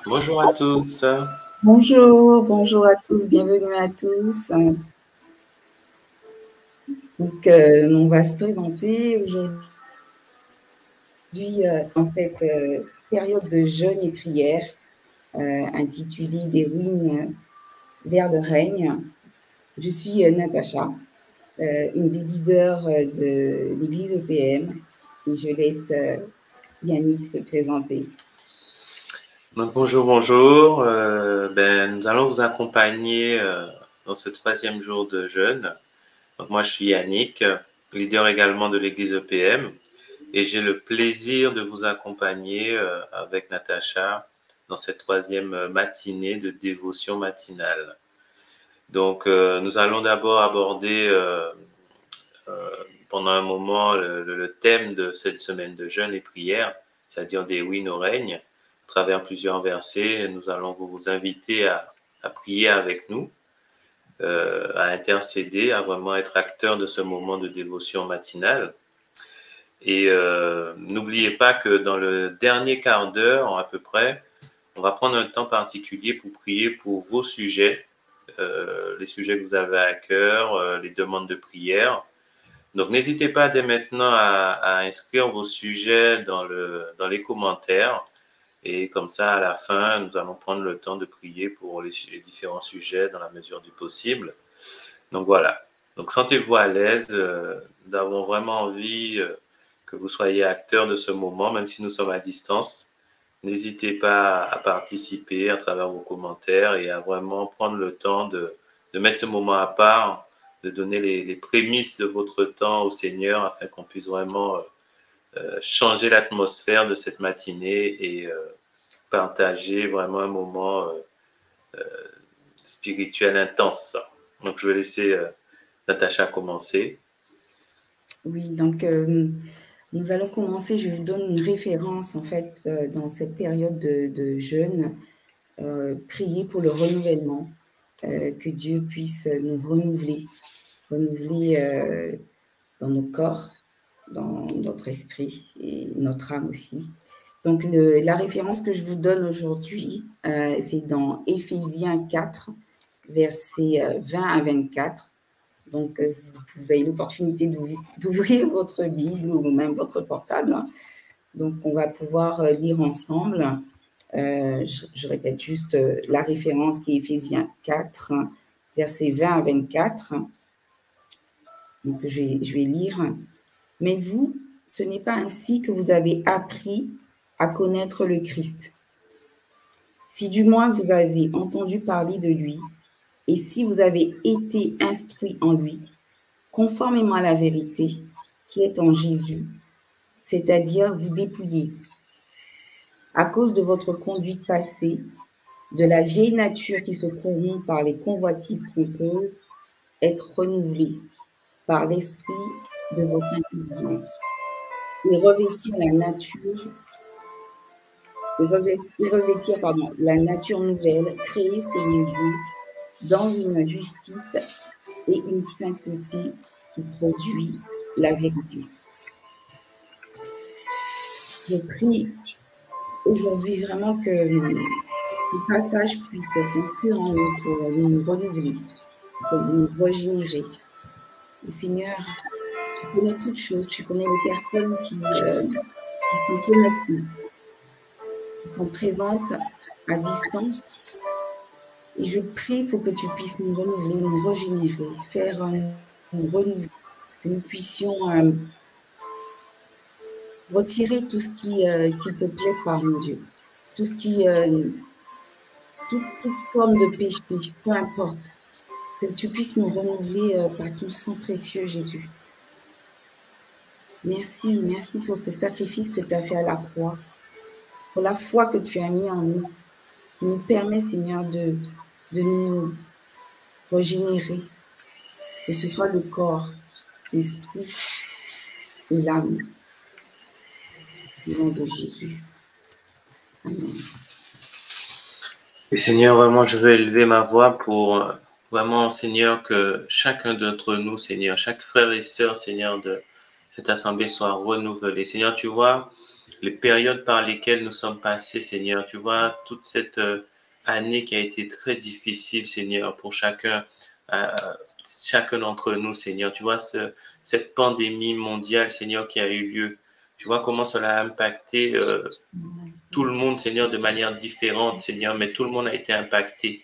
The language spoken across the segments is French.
Bonjour à tous. Bonjour, bonjour à tous, bienvenue à tous. Donc, on va se présenter aujourd'hui dans cette période de jeûne et prière intitulée Des ruines vers le règne. Je suis Natacha, une des leaders de l'église EPM, et je laisse Yannick se présenter. Donc, bonjour. Nous allons vous accompagner dans ce troisième jour de jeûne. Donc, moi, je suis Yannick, leader également de l'église EPM, et j'ai le plaisir de vous accompagner avec Natacha dans cette troisième matinée de dévotion matinale. Donc, nous allons d'abord aborder pendant un moment le thème de cette semaine de jeûne et prière, c'est-à-dire des oui au règne. À travers plusieurs versets, nous allons vous inviter à prier avec nous, à intercéder, à vraiment être acteur de ce moment de dévotion matinale. Et n'oubliez pas que dans le dernier quart d'heure, à peu près, on va prendre un temps particulier pour prier pour vos sujets, les sujets que vous avez à cœur, les demandes de prière. Donc, n'hésitez pas dès maintenant à inscrire vos sujets dans les commentaires. Et comme ça, à la fin, nous allons prendre le temps de prier pour les différents sujets dans la mesure du possible. Donc, voilà. Donc, sentez-vous à l'aise. Nous avons vraiment envie que vous soyez acteurs de ce moment, même si nous sommes à distance. N'hésitez pas à participer à travers vos commentaires et à vraiment prendre le temps de mettre ce moment à part, de donner les prémices de votre temps au Seigneur afin qu'on puisse vraiment changer l'atmosphère de cette matinée et partager vraiment un moment spirituel intense. Donc, je vais laisser Natacha commencer. Oui, donc nous allons commencer. Je vous donne une référence en fait dans cette période de jeûne. Prier pour le renouvellement, que Dieu puisse nous renouveler dans nos corps, dans notre esprit et notre âme aussi. Donc, la référence que je vous donne aujourd'hui, c'est dans Éphésiens 4, versets 20 à 24. Donc, vous avez l'opportunité d'ouvrir votre Bible ou même votre portable. Donc, on va pouvoir lire ensemble. Je répète juste la référence qui est Éphésiens 4, versets 20 à 24. Donc, je vais lire. Mais vous, ce n'est pas ainsi que vous avez appris à connaître le Christ. Si du moins vous avez entendu parler de lui, et si vous avez été instruit en lui, conformément à la vérité qui est en Jésus, c'est-à-dire vous dépouiller, à cause de votre conduite passée, de la vieille nature qui se corrompt par les convoitises trompeuses, être renouvelé par l'esprit de votre intelligence et revêtir la nature nouvelle créée selon Dieu dans une justice et une sainteté qui produit la vérité. Je prie aujourd'hui vraiment que ce passage puisse s'inscrire en nous pour nous renouveler, pour nous régénérer. Et Seigneur, tu connais toutes choses, tu connais les personnes qui sont connectées, qui sont présentes à distance. Et je prie pour que tu puisses nous renouveler, nous régénérer, faire un renouveau, que nous puissions retirer tout ce qui te plaît pas, mon Dieu. Tout ce qui, toute forme de péché, peu importe. Que tu puisses nous renouveler par ton sang précieux, Jésus. Merci, merci pour ce sacrifice que tu as fait à la croix, pour la foi que tu as mis en nous, qui nous permet, Seigneur, de nous régénérer, que ce soit le corps, l'esprit et l'âme. Au nom de Jésus. Amen. Et Seigneur, vraiment, je veux élever ma voix pour vraiment, Seigneur, que chacun d'entre nous, Seigneur, chaque frère et sœur, Seigneur, de cette assemblée soit renouvelé. Seigneur, tu vois, les périodes par lesquelles nous sommes passés, Seigneur. Tu vois, toute cette année qui a été très difficile, Seigneur, pour chacun d'entre nous, Seigneur. Tu vois, cette pandémie mondiale, Seigneur, qui a eu lieu. Tu vois comment cela a impacté tout le monde, Seigneur, de manière différente, Seigneur, mais tout le monde a été impacté.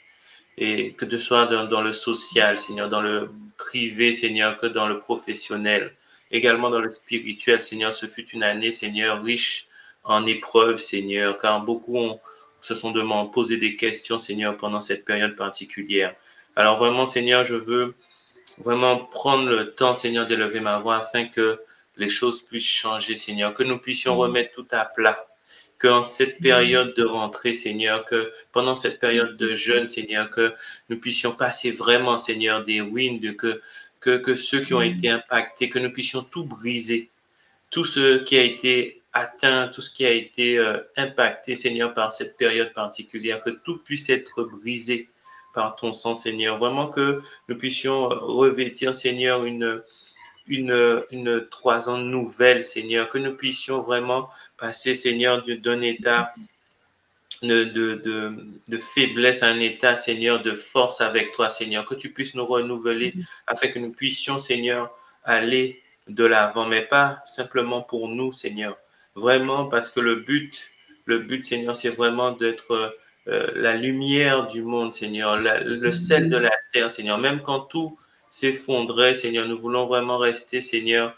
Et que ce soit dans le social, Seigneur, dans le privé, Seigneur, que dans le professionnel, également dans le spirituel, Seigneur, ce fut une année, Seigneur, riche en épreuves, Seigneur, car beaucoup se sont posé des questions, Seigneur, pendant cette période particulière. Alors vraiment, Seigneur, je veux vraiment prendre le temps, Seigneur, d'élever ma voix afin que les choses puissent changer, Seigneur, que nous puissions remettre tout à plat. Qu'en cette période de rentrée, Seigneur, que pendant cette période de jeûne, Seigneur, que nous puissions passer vraiment, Seigneur, des ruines, que ceux qui ont été impactés, que nous puissions tout briser, tout ce qui a été atteint, tout ce qui a été impacté, Seigneur, par cette période particulière, que tout puisse être brisé par ton sang, Seigneur. Vraiment que nous puissions revêtir, Seigneur, une 3 ans nouvelle, Seigneur, que nous puissions vraiment passer, Seigneur, d'un état de faiblesse à un état, Seigneur, de force avec toi, Seigneur, que tu puisses nous renouveler afin que nous puissions, Seigneur, aller de l'avant, mais pas simplement pour nous, Seigneur, vraiment parce que le but, Seigneur, c'est vraiment d'être la lumière du monde, Seigneur, le sel de la terre, Seigneur, même quand tout s'effondrait, Seigneur, nous voulons vraiment rester, Seigneur,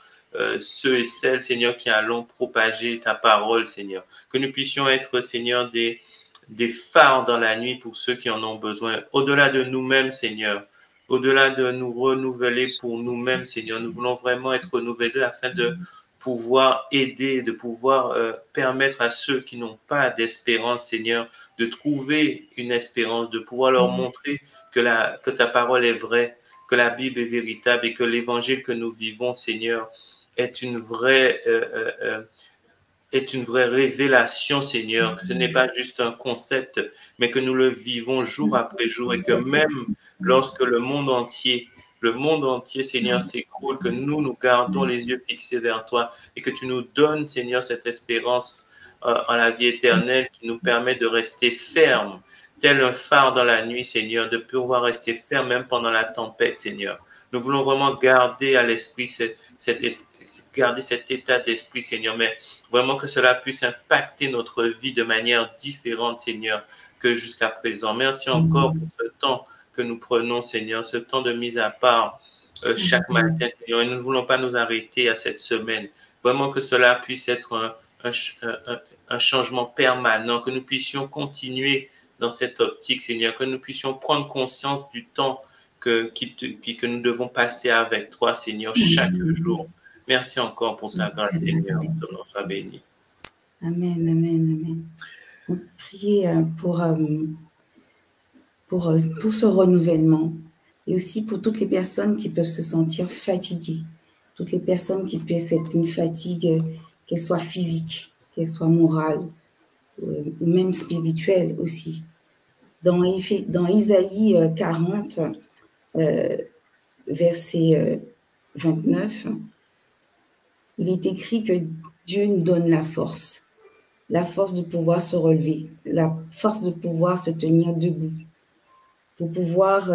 ceux et celles, Seigneur, qui allons propager ta parole, Seigneur, que nous puissions être, Seigneur, des phares dans la nuit pour ceux qui en ont besoin, au-delà de nous-mêmes, Seigneur, au-delà de nous renouveler pour nous-mêmes, Seigneur, nous voulons vraiment être renouvelés afin de pouvoir aider, de pouvoir permettre à ceux qui n'ont pas d'espérance, Seigneur, de trouver une espérance, de pouvoir leur montrer que ta parole est vraie, que la Bible est véritable et que l'évangile que nous vivons, Seigneur, est une vraie révélation, Seigneur, que ce n'est pas juste un concept, mais que nous le vivons jour après jour et que même lorsque le monde entier, Seigneur, s'écroule, que nous gardons les yeux fixés vers toi et que tu nous donnes, Seigneur, cette espérance en la vie éternelle qui nous permet de rester fermes, tel un phare dans la nuit, Seigneur, de pouvoir rester ferme même pendant la tempête, Seigneur. Nous voulons vraiment garder à l'esprit garder cet état d'esprit, Seigneur, mais vraiment que cela puisse impacter notre vie de manière différente, Seigneur, que jusqu'à présent. Merci encore pour ce temps que nous prenons, Seigneur, ce temps de mise à part chaque matin, Seigneur, et nous ne voulons pas nous arrêter à cette semaine. Vraiment que cela puisse être un changement permanent, que nous puissions continuer dans cette optique, Seigneur, que nous puissions prendre conscience du temps que nous devons passer avec toi, Seigneur, chaque jour. Merci encore pour ta grâce, Seigneur. Ton nom soit béni. Amen, amen, amen. On prie pour ce renouvellement et aussi pour toutes les personnes qui peuvent se sentir fatiguées, toutes les personnes qui peuvent être une fatigue, qu'elle soit physique, qu'elle soit morale, ou même spirituelle aussi. Dans Isaïe 40, verset 29, il est écrit que Dieu nous donne la force de pouvoir se relever, la force de pouvoir se tenir debout, pour pouvoir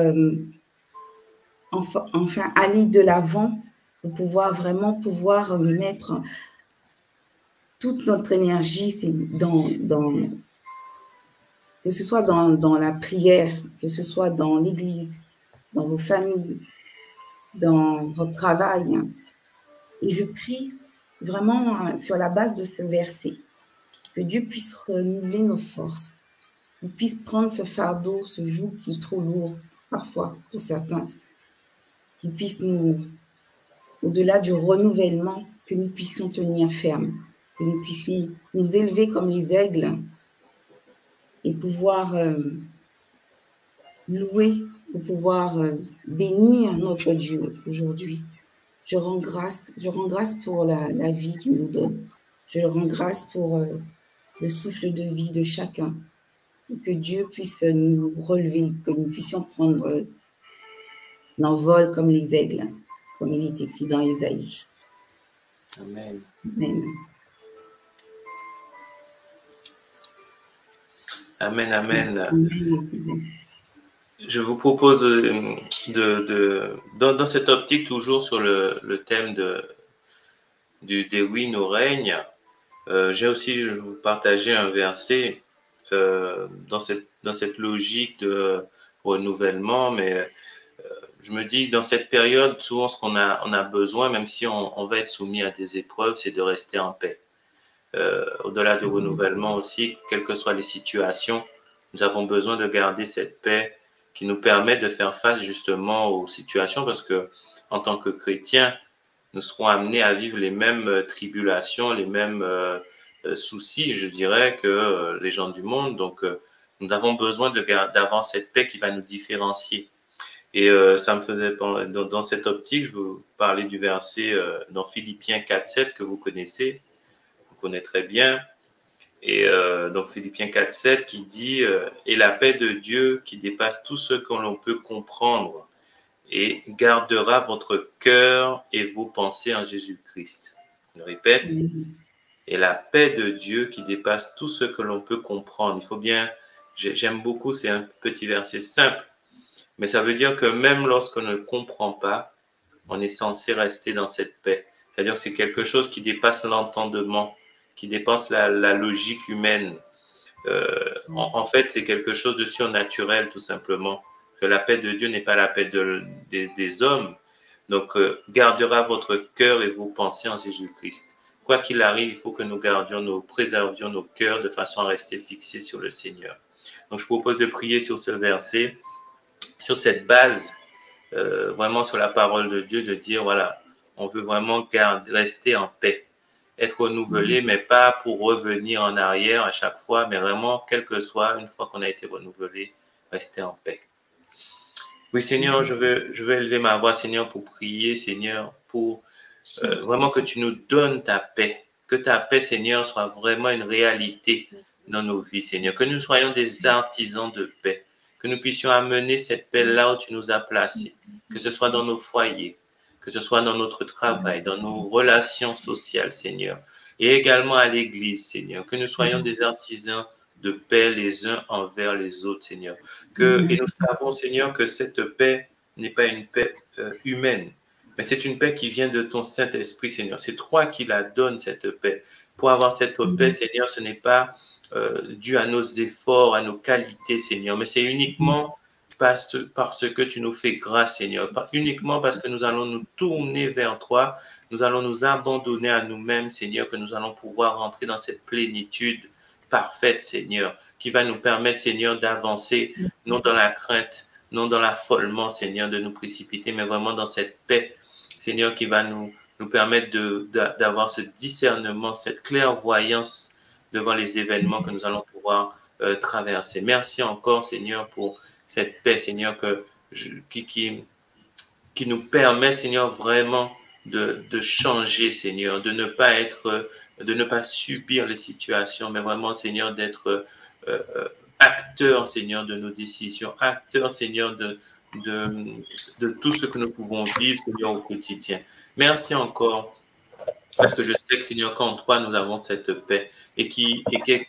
enfin aller de l'avant, pour pouvoir vraiment mettre toute notre énergie que ce soit dans la prière, que ce soit dans l'église, dans vos familles, dans votre travail. Et je prie vraiment sur la base de ce verset, que Dieu puisse renouveler nos forces, qu'on puisse prendre ce fardeau, ce joug qui est trop lourd, parfois, pour certains, qu'il puisse au-delà du renouvellement, que nous puissions tenir ferme, que nous puissions nous élever comme les aigles et pouvoir louer, pour pouvoir bénir notre Dieu aujourd'hui. Je rends grâce pour la vie qu'il nous donne. Je rends grâce pour le souffle de vie de chacun. Que Dieu puisse nous relever, que nous puissions prendre l'envol comme les aigles, comme il est écrit dans Isaïe. Amen. Amen. Amen, amen. Amen. Je vous propose dans cette optique, toujours sur le thème des oui, nous règne, j'ai aussi vous partager un verset dans cette logique de renouvellement, mais je me dis, dans cette période, souvent, ce qu'on a besoin, même si on va être soumis à des épreuves, c'est de rester en paix. Au-delà du renouvellement aussi, quelles que soient les situations, nous avons besoin de garder cette paix qui nous permet de faire face justement aux situations, parce que en tant que chrétiens, nous serons amenés à vivre les mêmes tribulations, les mêmes soucis, je dirais, que les gens du monde. Donc, nous avons besoin d'avoir cette paix qui va nous différencier. Et ça me faisait, dans cette optique, je vous parlais du verset dans Philippiens 4,7 que vous connaissez, vous connaissez bien. Et donc Philippiens 4,7 qui dit et la paix de Dieu qui dépasse tout ce que l'on peut comprendre et gardera votre cœur et vos pensées en Jésus-Christ. Je répète, et la paix de Dieu qui dépasse tout ce que l'on peut comprendre. Il faut bien, j'aime beaucoup, c'est un petit verset simple, mais ça veut dire que même lorsqu'on ne comprend pas, on est censé rester dans cette paix. C'est-à-dire que c'est quelque chose qui dépasse l'entendement, qui dépasse la logique humaine. En fait, c'est quelque chose de surnaturel, tout simplement. Que la paix de Dieu n'est pas la paix des hommes. Donc, gardera votre cœur et vos pensées en Jésus-Christ. Quoi qu'il arrive, il faut que nous préservions nos cœurs de façon à rester fixés sur le Seigneur. Donc, je propose de prier sur ce verset, sur cette base, vraiment sur la parole de Dieu, de dire, voilà, on veut vraiment rester en paix, être renouvelé, mais pas pour revenir en arrière à chaque fois, mais vraiment, quel que soit, une fois qu'on a été renouvelé, rester en paix. Oui, Seigneur, je veux élever ma voix, Seigneur, pour prier, Seigneur, pour vraiment que tu nous donnes ta paix, que ta paix, Seigneur, soit vraiment une réalité dans nos vies, Seigneur, que nous soyons des artisans de paix, que nous puissions amener cette paix là où tu nous as placés, que ce soit dans nos foyers, que ce soit dans notre travail, dans nos relations sociales, Seigneur, et également à l'Église, Seigneur, que nous soyons des artisans de paix les uns envers les autres, Seigneur. Et nous savons, Seigneur, que cette paix n'est pas une paix humaine, mais c'est une paix qui vient de ton Saint-Esprit, Seigneur. C'est toi qui la donnes, cette paix. Pour avoir cette paix, Seigneur, ce n'est pas dû à nos efforts, à nos qualités, Seigneur, mais c'est uniquement parce que tu nous fais grâce, Seigneur. Uniquement parce que nous allons nous tourner vers toi, nous allons nous abandonner à nous-mêmes, Seigneur, que nous allons pouvoir rentrer dans cette plénitude parfaite, Seigneur, qui va nous permettre, Seigneur, d'avancer, non dans la crainte, non dans l'affolement, Seigneur, de nous précipiter, mais vraiment dans cette paix, Seigneur, qui va nous permettre d'avoir ce discernement, cette clairvoyance devant les événements que nous allons pouvoir traverser. Merci encore, Seigneur, pour cette paix, Seigneur, qui nous permet, Seigneur, vraiment de changer, Seigneur, de ne pas subir les situations, mais vraiment, Seigneur, d'être acteur, Seigneur, de nos décisions, acteur, Seigneur, de tout ce que nous pouvons vivre, Seigneur, au quotidien. Merci encore, parce que je sais que, Seigneur, qu'en toi, nous avons cette paix. Et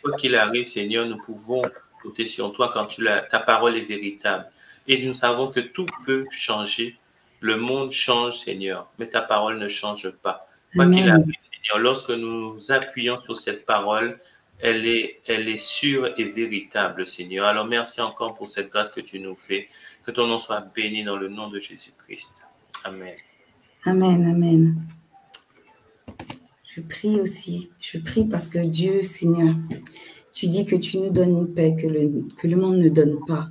quoi qu'il arrive, Seigneur, nous pouvons compter sur toi quand ta parole est véritable. Et nous savons que tout peut changer. Le monde change, Seigneur, mais ta parole ne change pas. Quoi qu'il arrive, Seigneur, lorsque nous appuyons sur cette parole, elle est sûre et véritable, Seigneur. Alors, merci encore pour cette grâce que tu nous fais. Que ton nom soit béni dans le nom de Jésus-Christ. Amen. Amen, amen. Je prie aussi. Je prie parce que Dieu, Seigneur, tu dis que tu nous donnes une paix que le monde ne donne pas.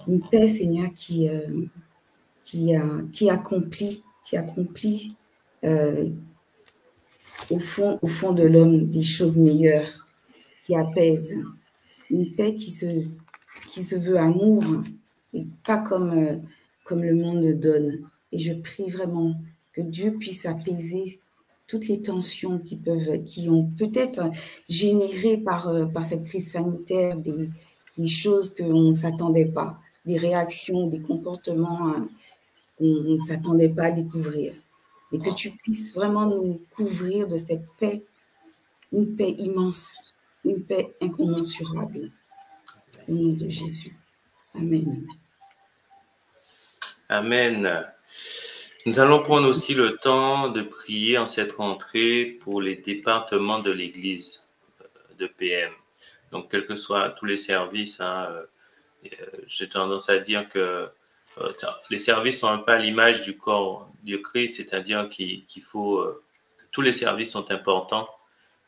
Une paix, Seigneur, qui accomplit au fond de l'homme des choses meilleures, qui apaise. Une paix qui se veut amour, et pas comme le monde le donne. Et je prie vraiment que Dieu puisse apaiser toutes les tensions qui ont peut-être généré par cette crise sanitaire des choses qu'on ne s'attendait pas, des réactions, des comportements qu'on ne s'attendait pas à découvrir. Et que tu puisses vraiment nous couvrir de cette paix, une paix immense, une paix incommensurable. Au nom de Jésus. Amen. Amen. Nous allons prendre aussi le temps de prier en cette rentrée pour les départements de l'Église de PM. Donc, quels que soient tous les services, j'ai tendance à dire que les services sont un peu à l'image du corps du Christ, c'est-à-dire qu'il faut que tous les services sont importants,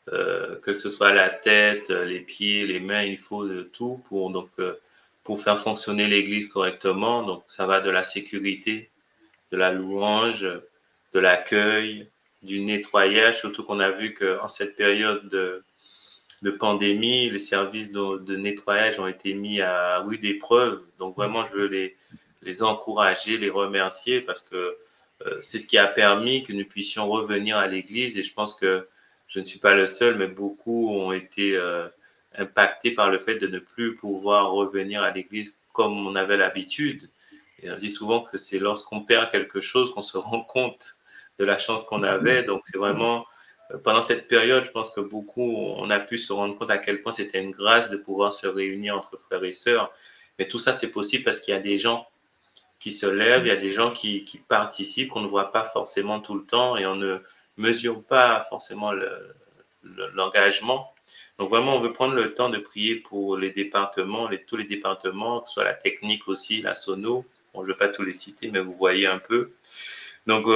que ce soit la tête, les pieds, les mains, il faut de tout pour faire fonctionner l'Église correctement. Donc, ça va de la sécurité, de la louange, de l'accueil, du nettoyage, surtout qu'on a vu qu'en cette période de pandémie, les services de nettoyage ont été mis à rude épreuve. Donc vraiment, je veux les encourager, les remercier parce que c'est ce qui a permis que nous puissions revenir à l'Église. Et je pense que je ne suis pas le seul, mais beaucoup ont été impactés par le fait de ne plus pouvoir revenir à l'Église comme on avait l'habitude. Et on dit souvent que c'est lorsqu'on perd quelque chose qu'on se rend compte de la chance qu'on avait. Donc c'est vraiment pendant cette période, je pense que beaucoup, on a pu se rendre compte à quel point c'était une grâce de pouvoir se réunir entre frères et sœurs. Mais tout ça, c'est possible parce qu'il y a des gens qui se lèvent, il y a des gens qui participent, qu'on ne voit pas forcément tout le temps et on ne mesure pas forcément l'engagement. Donc vraiment, on veut prendre le temps de prier pour les départements, tous les départements, que ce soit la technique aussi, la sono. Bon, je ne vais pas tous les citer, mais vous voyez un peu. Donc,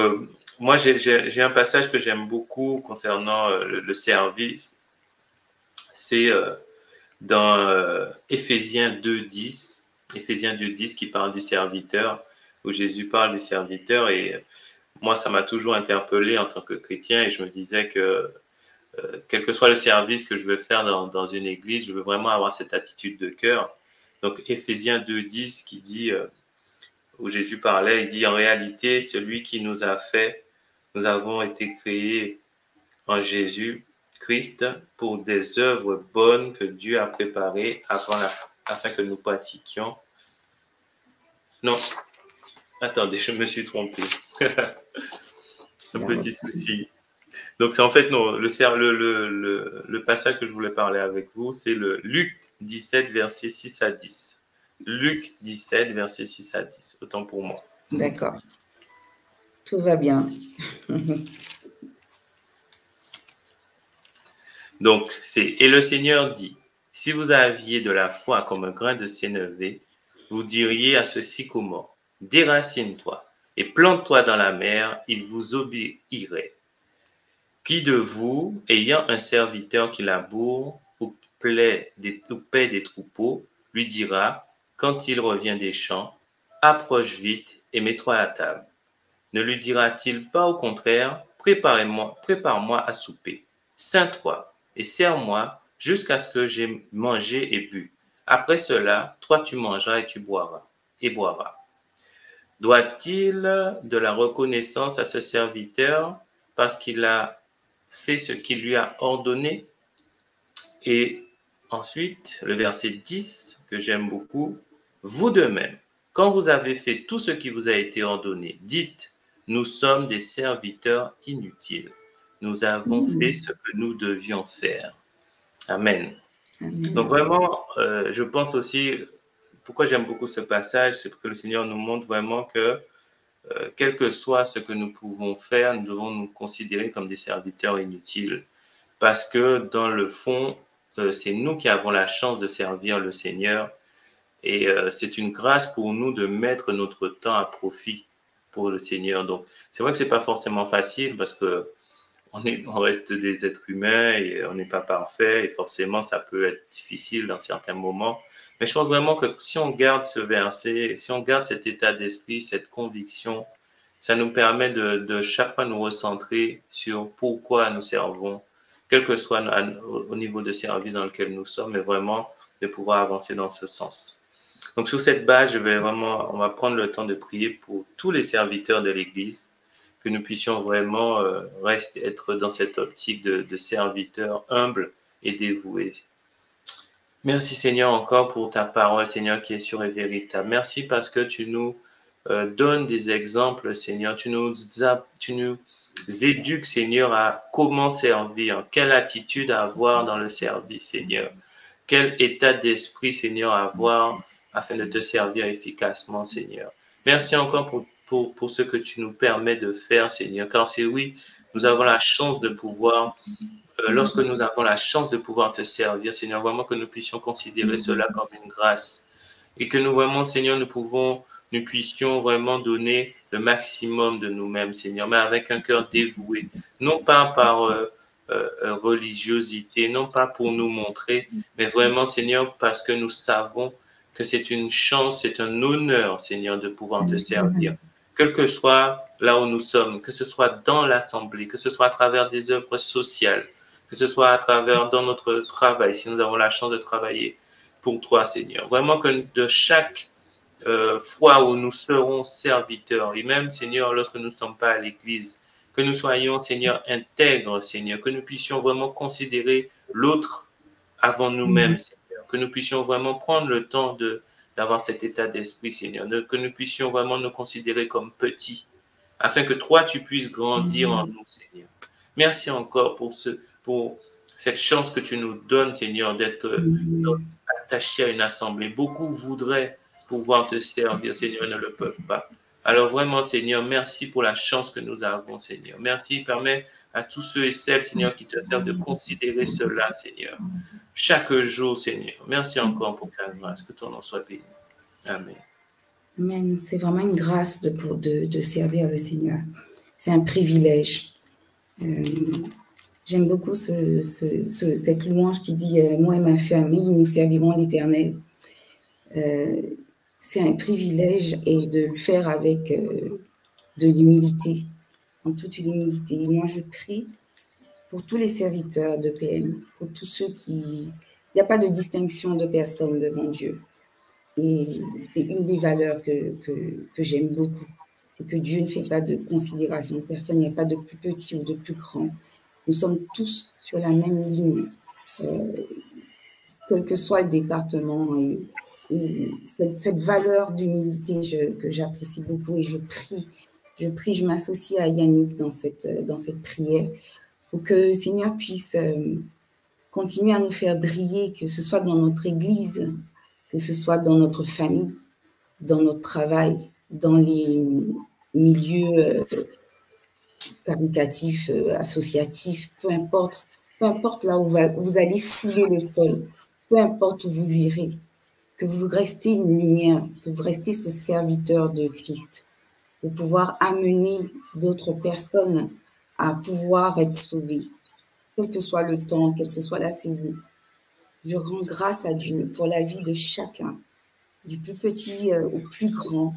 moi, j'ai un passage que j'aime beaucoup concernant le service. C'est dans Éphésiens 2.10, Éphésiens 2.10 qui parle du serviteur, où Jésus parle du serviteur. Et moi, ça m'a toujours interpellé en tant que chrétien et je me disais que quel que soit le service que je veux faire dans une église, je veux vraiment avoir cette attitude de cœur. Donc, Éphésiens 2.10 qui dit, où Jésus parlait, il dit en réalité, celui qui nous a fait, nous avons été créés en Jésus-Christ pour des œuvres bonnes que Dieu a préparées afin que nous pratiquions. Non, attendez, je me suis trompé. Un petit souci. Donc, c'est en fait, non, le passage que je voulais parler avec vous, c'est le Luc 17, versets 6 à 10. Luc 17, versets 6 à 10. Autant pour moi. D'accord. Tout va bien. Donc, et le Seigneur dit, si vous aviez de la foi comme un grain de sénévé, vous diriez à ce sycomore, déracine-toi et plante-toi dans la mer, il vous obéirait. Qui de vous, ayant un serviteur qui laboure ou paie des troupeaux, lui dira, quand il revient des champs, approche vite et mets-toi à table. Ne lui dira-t-il pas au contraire, prépare-moi à souper, ceins-toi et sers-moi jusqu'à ce que j'aie mangé et bu. Après cela, toi tu mangeras et tu boiras. Doit-il de la reconnaissance à ce serviteur parce qu'il a fait ce qu'il lui a ordonné? Et ensuite, le verset 10 que j'aime beaucoup, vous de même, quand vous avez fait tout ce qui vous a été ordonné, dites, nous sommes des serviteurs inutiles. Nous avons fait ce que nous devions faire. Amen. Amen. Donc vraiment, je pense aussi, pourquoi j'aime beaucoup ce passage, c'est que le Seigneur nous montre vraiment que quel que soit ce que nous pouvons faire, nous devons nous considérer comme des serviteurs inutiles. Parce que dans le fond, c'est nous qui avons la chance de servir le Seigneur. Et c'est une grâce pour nous de mettre notre temps à profit pour le Seigneur. Donc, c'est vrai que c'est pas forcément facile parce que on reste des êtres humains et on n'est pas parfait et forcément ça peut être difficile dans certains moments. Mais je pense vraiment que si on garde ce verset, si on garde cet état d'esprit, cette conviction, ça nous permet de chaque fois nous recentrer sur pourquoi nous servons, quel que soit au niveau de service dans lequel nous sommes, mais vraiment de pouvoir avancer dans ce sens. Donc sur cette base, on va prendre le temps de prier pour tous les serviteurs de l'Église, que nous puissions vraiment être dans cette optique de serviteurs humbles et dévoués. Merci Seigneur encore pour ta parole, Seigneur, qui est sûre et véritable. Merci parce que tu nous donnes des exemples, Seigneur. Tu nous éduques, Seigneur, à comment servir, quelle attitude avoir dans le service, Seigneur. quel état d'esprit, Seigneur, avoir afin de te servir efficacement, Seigneur. Merci encore pour ce que tu nous permets de faire, Seigneur, car c'est oui, nous avons la chance de pouvoir, lorsque nous avons la chance de pouvoir te servir, Seigneur, vraiment que nous puissions considérer cela comme une grâce et que nous vraiment, Seigneur, nous puissions vraiment donner le maximum de nous-mêmes, Seigneur, mais avec un cœur dévoué, non pas par religiosité, non pas pour nous montrer, mais vraiment, Seigneur, parce que nous savons que c'est une chance, c'est un honneur, Seigneur, de pouvoir te servir. Quel que soit là où nous sommes, que ce soit dans l'Assemblée, que ce soit à travers des œuvres sociales, que ce soit à travers dans notre travail, si nous avons la chance de travailler pour toi, Seigneur. Vraiment que de chaque fois où nous serons serviteurs, et même, Seigneur, lorsque nous ne sommes pas à l'église, que nous soyons, Seigneur, intègres, Seigneur, que nous puissions vraiment considérer l'autre avant nous-mêmes, Seigneur, que nous puissions vraiment prendre le temps d'avoir cet état d'esprit, Seigneur, que nous puissions vraiment nous considérer comme petits, afin que toi, tu puisses grandir en nous, Seigneur. Merci encore pour cette chance que tu nous donnes, Seigneur, d'être attachés à une assemblée. Beaucoup voudraient pouvoir te servir, Seigneur, ils ne le peuvent pas. Alors vraiment, Seigneur, merci pour la chance que nous avons, Seigneur. Merci, permets à tous ceux et celles, Seigneur, qui te servent de considérer cela, Seigneur. Chaque jour, Seigneur. Merci encore pour ta grâce. Que ton nom soit béni. Amen. Amen. C'est vraiment une grâce de servir le Seigneur. C'est un privilège. J'aime beaucoup cette louange qui dit « Moi et ma famille, nous servirons l'Éternel ». C'est un privilège et de le faire avec de l'humilité, en toute humilité. Et moi, je prie pour tous les serviteurs de PM, pour tous ceux qui... Il n'y a pas de distinction de personne devant Dieu. Et c'est une des valeurs que j'aime beaucoup. C'est que Dieu ne fait pas de considération de personne. Il n'y a pas de plus petit ou de plus grand. Nous sommes tous sur la même ligne, quel que soit le département. Et cette valeur d'humilité que j'apprécie beaucoup et je prie, je m'associe à Yannick dans cette prière pour que le Seigneur puisse continuer à nous faire briller, que ce soit dans notre église, que ce soit dans notre famille, dans notre travail, dans les milieux caritatifs, associatifs, peu importe là où vous allez fouler le sol, peu importe où vous irez, que vous restez une lumière, que vous restez ce serviteur de Christ, pour pouvoir amener d'autres personnes à pouvoir être sauvées, quel que soit le temps, quelle que soit la saison. Je rends grâce à Dieu pour la vie de chacun, du plus petit au plus grand,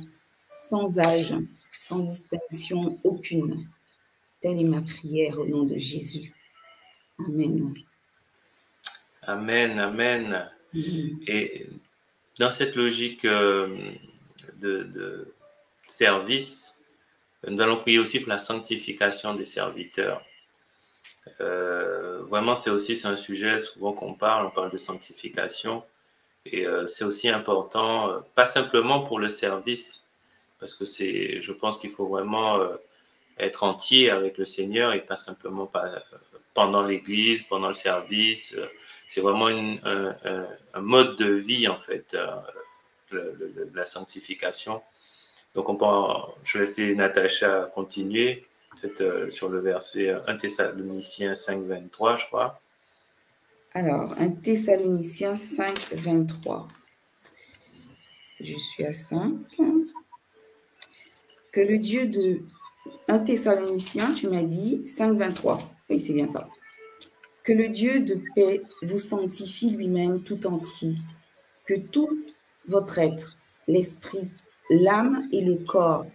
sans âge, sans distinction aucune. Telle est ma prière au nom de Jésus. Amen. Amen, amen. Et dans cette logique de service, nous allons prier aussi pour la sanctification des serviteurs. Vraiment, c'est un sujet souvent qu'on on parle de sanctification. Et c'est aussi important, pas simplement pour le service, parce que je pense qu'il faut vraiment être entier avec le Seigneur et pas simplement pendant l'église, pendant le service. C'est vraiment un mode de vie, en fait, la sanctification. Donc, je vais laisser Natacha continuer, peut-être sur le verset 1 Thessaloniciens 5, 23, je crois. Alors, 1 Thessaloniciens 5, 23. Je suis à 5. Que le Dieu de 1 Thessaloniciens, tu m'as dit 5, 23. Oui, c'est bien ça. Que le Dieu de paix vous sanctifie lui-même tout entier. Que tout votre être, l'esprit, l'âme et le corps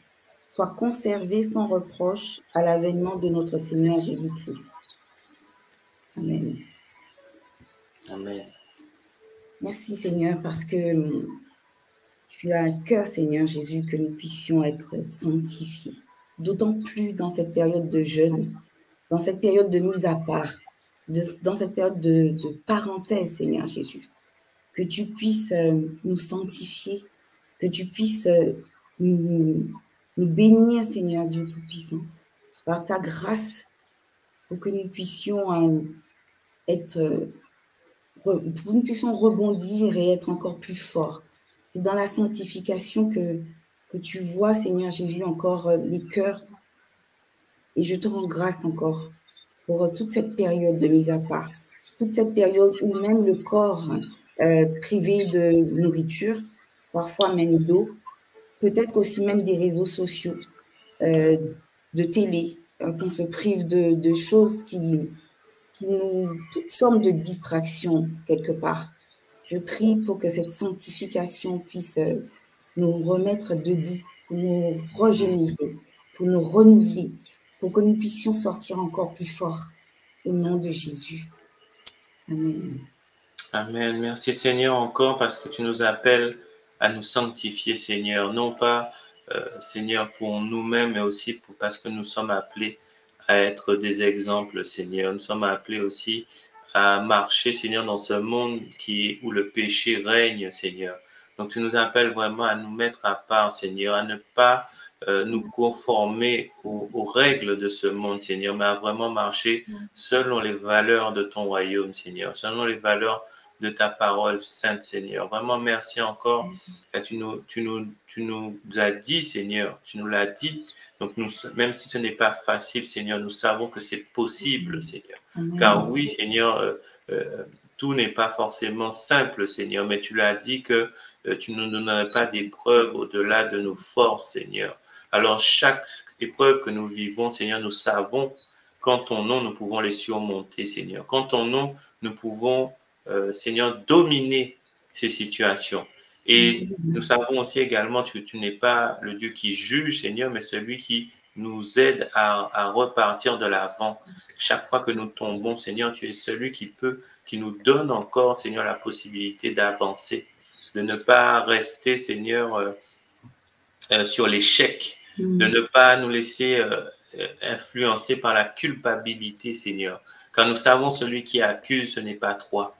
soient conservés sans reproche à l'avènement de notre Seigneur Jésus-Christ. Amen. Amen. Merci Seigneur parce que tu as à cœur, Seigneur Jésus, que nous puissions être sanctifiés. D'autant plus dans cette période de jeûne, dans cette période de mise à part, dans cette période de parenthèse, Seigneur Jésus. Que tu puisses nous sanctifier, que tu puisses nous bénir, Seigneur Dieu Tout-Puissant, par ta grâce, pour que nous puissions être pour que nous puissions rebondir et être encore plus forts. C'est dans la sanctification que tu vois, Seigneur Jésus, encore les cœurs. Et je te rends grâce encore pour toute cette période de mise à part, toute cette période où même le corps privé de nourriture, parfois même d'eau, peut-être aussi même des réseaux sociaux, de télé, qu'on se prive de choses qui nous, toutes sortes de distractions quelque part. Je prie pour que cette sanctification puisse nous remettre debout, pour nous régénérer, pour nous renouveler, pour que nous puissions sortir encore plus forts. Au nom de Jésus. Amen. Amen. Merci Seigneur encore parce que tu nous appelles à nous sanctifier, Seigneur. Non pas, Seigneur, pour nous-mêmes, mais aussi parce que nous sommes appelés à être des exemples, Seigneur. Nous sommes appelés aussi à marcher, Seigneur, dans ce monde où le péché règne, Seigneur. Donc tu nous appelles vraiment à nous mettre à part, Seigneur, à ne pas nous conformer aux règles de ce monde, Seigneur, mais à vraiment marcher selon les valeurs de ton royaume, Seigneur, selon les valeurs de ta parole sainte, Seigneur. Vraiment, merci encore. Tu nous as dit, Seigneur, tu nous l'as dit. Donc, même si ce n'est pas facile, Seigneur, nous savons que c'est possible, Seigneur. Amen. Car oui, Seigneur, tout n'est pas forcément simple, Seigneur, mais tu l'as dit que tu ne nous donnerais pas d'épreuves au-delà de nos forces, Seigneur. Alors, chaque épreuve que nous vivons, Seigneur, nous savons qu'en ton nom, nous pouvons les surmonter, Seigneur. Qu'en ton nom, nous pouvons Seigneur, dominer ces situations. Et nous savons aussi également que tu n'es pas le Dieu qui juge, Seigneur, mais celui qui nous aide à repartir de l'avant. Chaque fois que nous tombons, Seigneur, tu es celui qui nous donne encore, Seigneur, la possibilité d'avancer, de ne pas rester, Seigneur, sur l'échec, de ne pas nous laisser influencer par la culpabilité, Seigneur. Car nous savons celui qui accuse, ce n'est pas toi.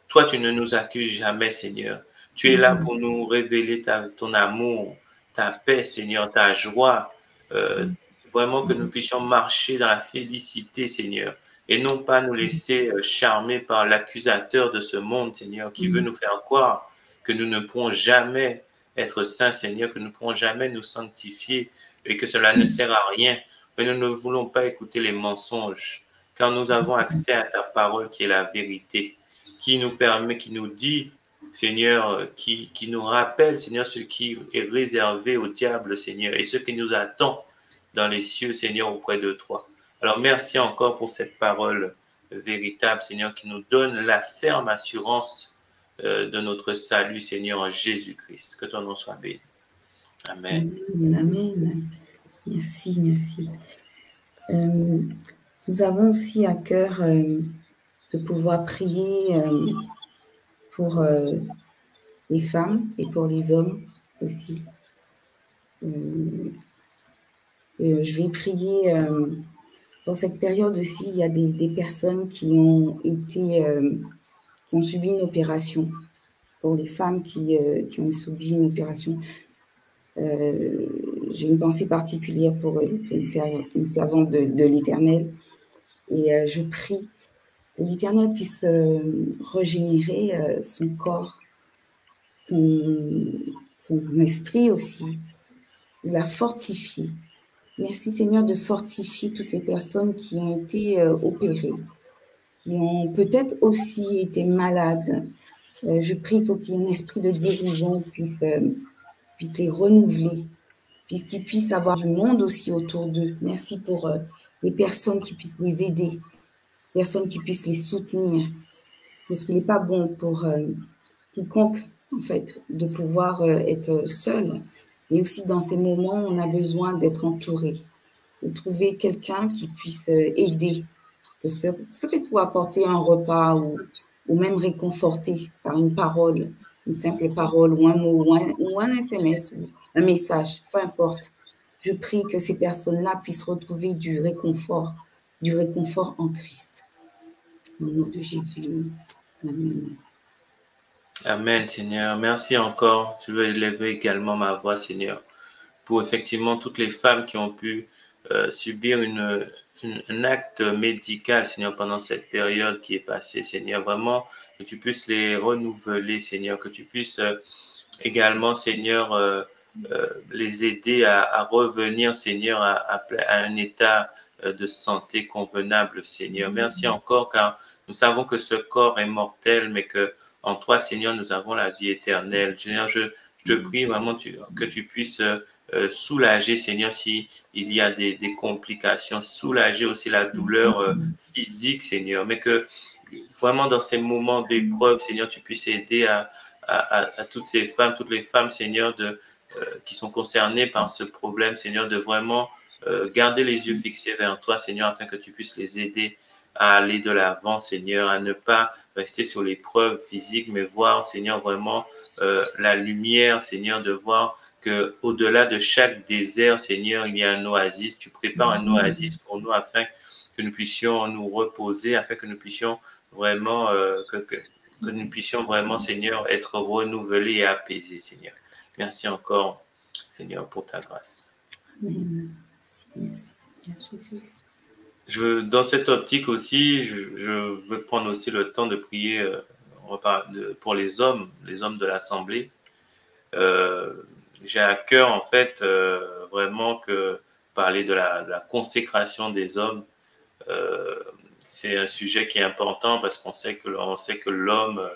Toi, tu ne nous accuses jamais, Seigneur. Tu es là pour nous révéler ton amour, ta paix, Seigneur, ta joie. Vraiment que nous puissions marcher dans la félicité, Seigneur, et non pas nous laisser charmer par l'accusateur de ce monde, Seigneur, qui veut nous faire croire que nous ne pourrons jamais être saints, Seigneur, que nous ne pourrons jamais nous sanctifier et que cela ne sert à rien. Mais nous ne voulons pas écouter les mensonges, car nous avons accès à ta parole qui est la vérité, qui nous permet, qui nous dit, Seigneur, qui nous rappelle, Seigneur, ce qui est réservé au diable, Seigneur, et ce qui nous attend dans les cieux, Seigneur, auprès de toi. Alors, merci encore pour cette parole véritable, Seigneur, qui nous donne la ferme assurance de notre salut, Seigneur, en Jésus-Christ. Que ton nom soit béni. Amen. Amen. Amen. Merci, merci. Nous avons aussi à cœur de pouvoir prier pour les femmes et pour les hommes aussi. Je vais prier dans cette période aussi. Il y a des personnes qui ont subi une opération. Pour les femmes qui ont subi une opération, j'ai une pensée particulière pour une servante de l'Éternel. Et je prie que l'Éternel puisse régénérer son corps, son esprit aussi, la fortifier. Merci Seigneur de fortifier toutes les personnes qui ont été opérées, qui ont peut-être aussi été malades. Je prie pour qu'il y ait un esprit de guérison puisse les renouveler, puisqu'ils puissent avoir du monde aussi autour d'eux. Merci pour les personnes qui puissent les aider, personnes qui puissent les soutenir, parce qu'il n'est pas bon pour quiconque, en fait, de pouvoir être seul. Mais aussi dans ces moments, on a besoin d'être entouré, de trouver quelqu'un qui puisse aider, que serait-il apporter un repas ou même réconforter par une parole, une simple parole ou un mot ou un SMS ou un message, peu importe. Je prie que ces personnes-là puissent retrouver du réconfort en Christ. Au nom de Jésus. Amen. Amen, Seigneur. Merci encore. Tu veux élever également ma voix, Seigneur, pour effectivement toutes les femmes qui ont pu subir une un acte médical, Seigneur, pendant cette période qui est passée, Seigneur, vraiment, que tu puisses les renouveler, Seigneur, que tu puisses également, Seigneur, les aider à revenir, Seigneur, à un état de santé convenable, Seigneur. Merci encore, car nous savons que ce corps est mortel, mais que en toi, Seigneur, nous avons la vie éternelle. Seigneur, je te prie vraiment que tu puisses soulager, Seigneur, s'il y a des complications, soulager aussi la douleur physique, Seigneur, mais que vraiment dans ces moments d'épreuve, Seigneur, tu puisses aider à toutes ces femmes, toutes les femmes, Seigneur, qui sont concernées par ce problème, Seigneur, de vraiment garder les yeux fixés vers toi, Seigneur, afin que tu puisses les aider à aller de l'avant, Seigneur, à ne pas rester sur l'épreuve physique, mais voir, Seigneur, vraiment la lumière, Seigneur, de voir que au-delà de chaque désert, Seigneur, il y a un oasis. Tu prépares un oasis pour nous afin que nous puissions nous reposer, afin que nous puissions vraiment, que nous puissions vraiment, Seigneur, être renouvelés et apaisés, Seigneur. Merci encore, Seigneur, pour ta grâce. Amen. Merci, Seigneur Jésus. Dans cette optique aussi, je veux prendre aussi le temps de prier pour les hommes de l'Assemblée. J'ai à cœur, en fait, vraiment que parler de la consécration des hommes, c'est un sujet qui est important parce qu'on sait que l'homme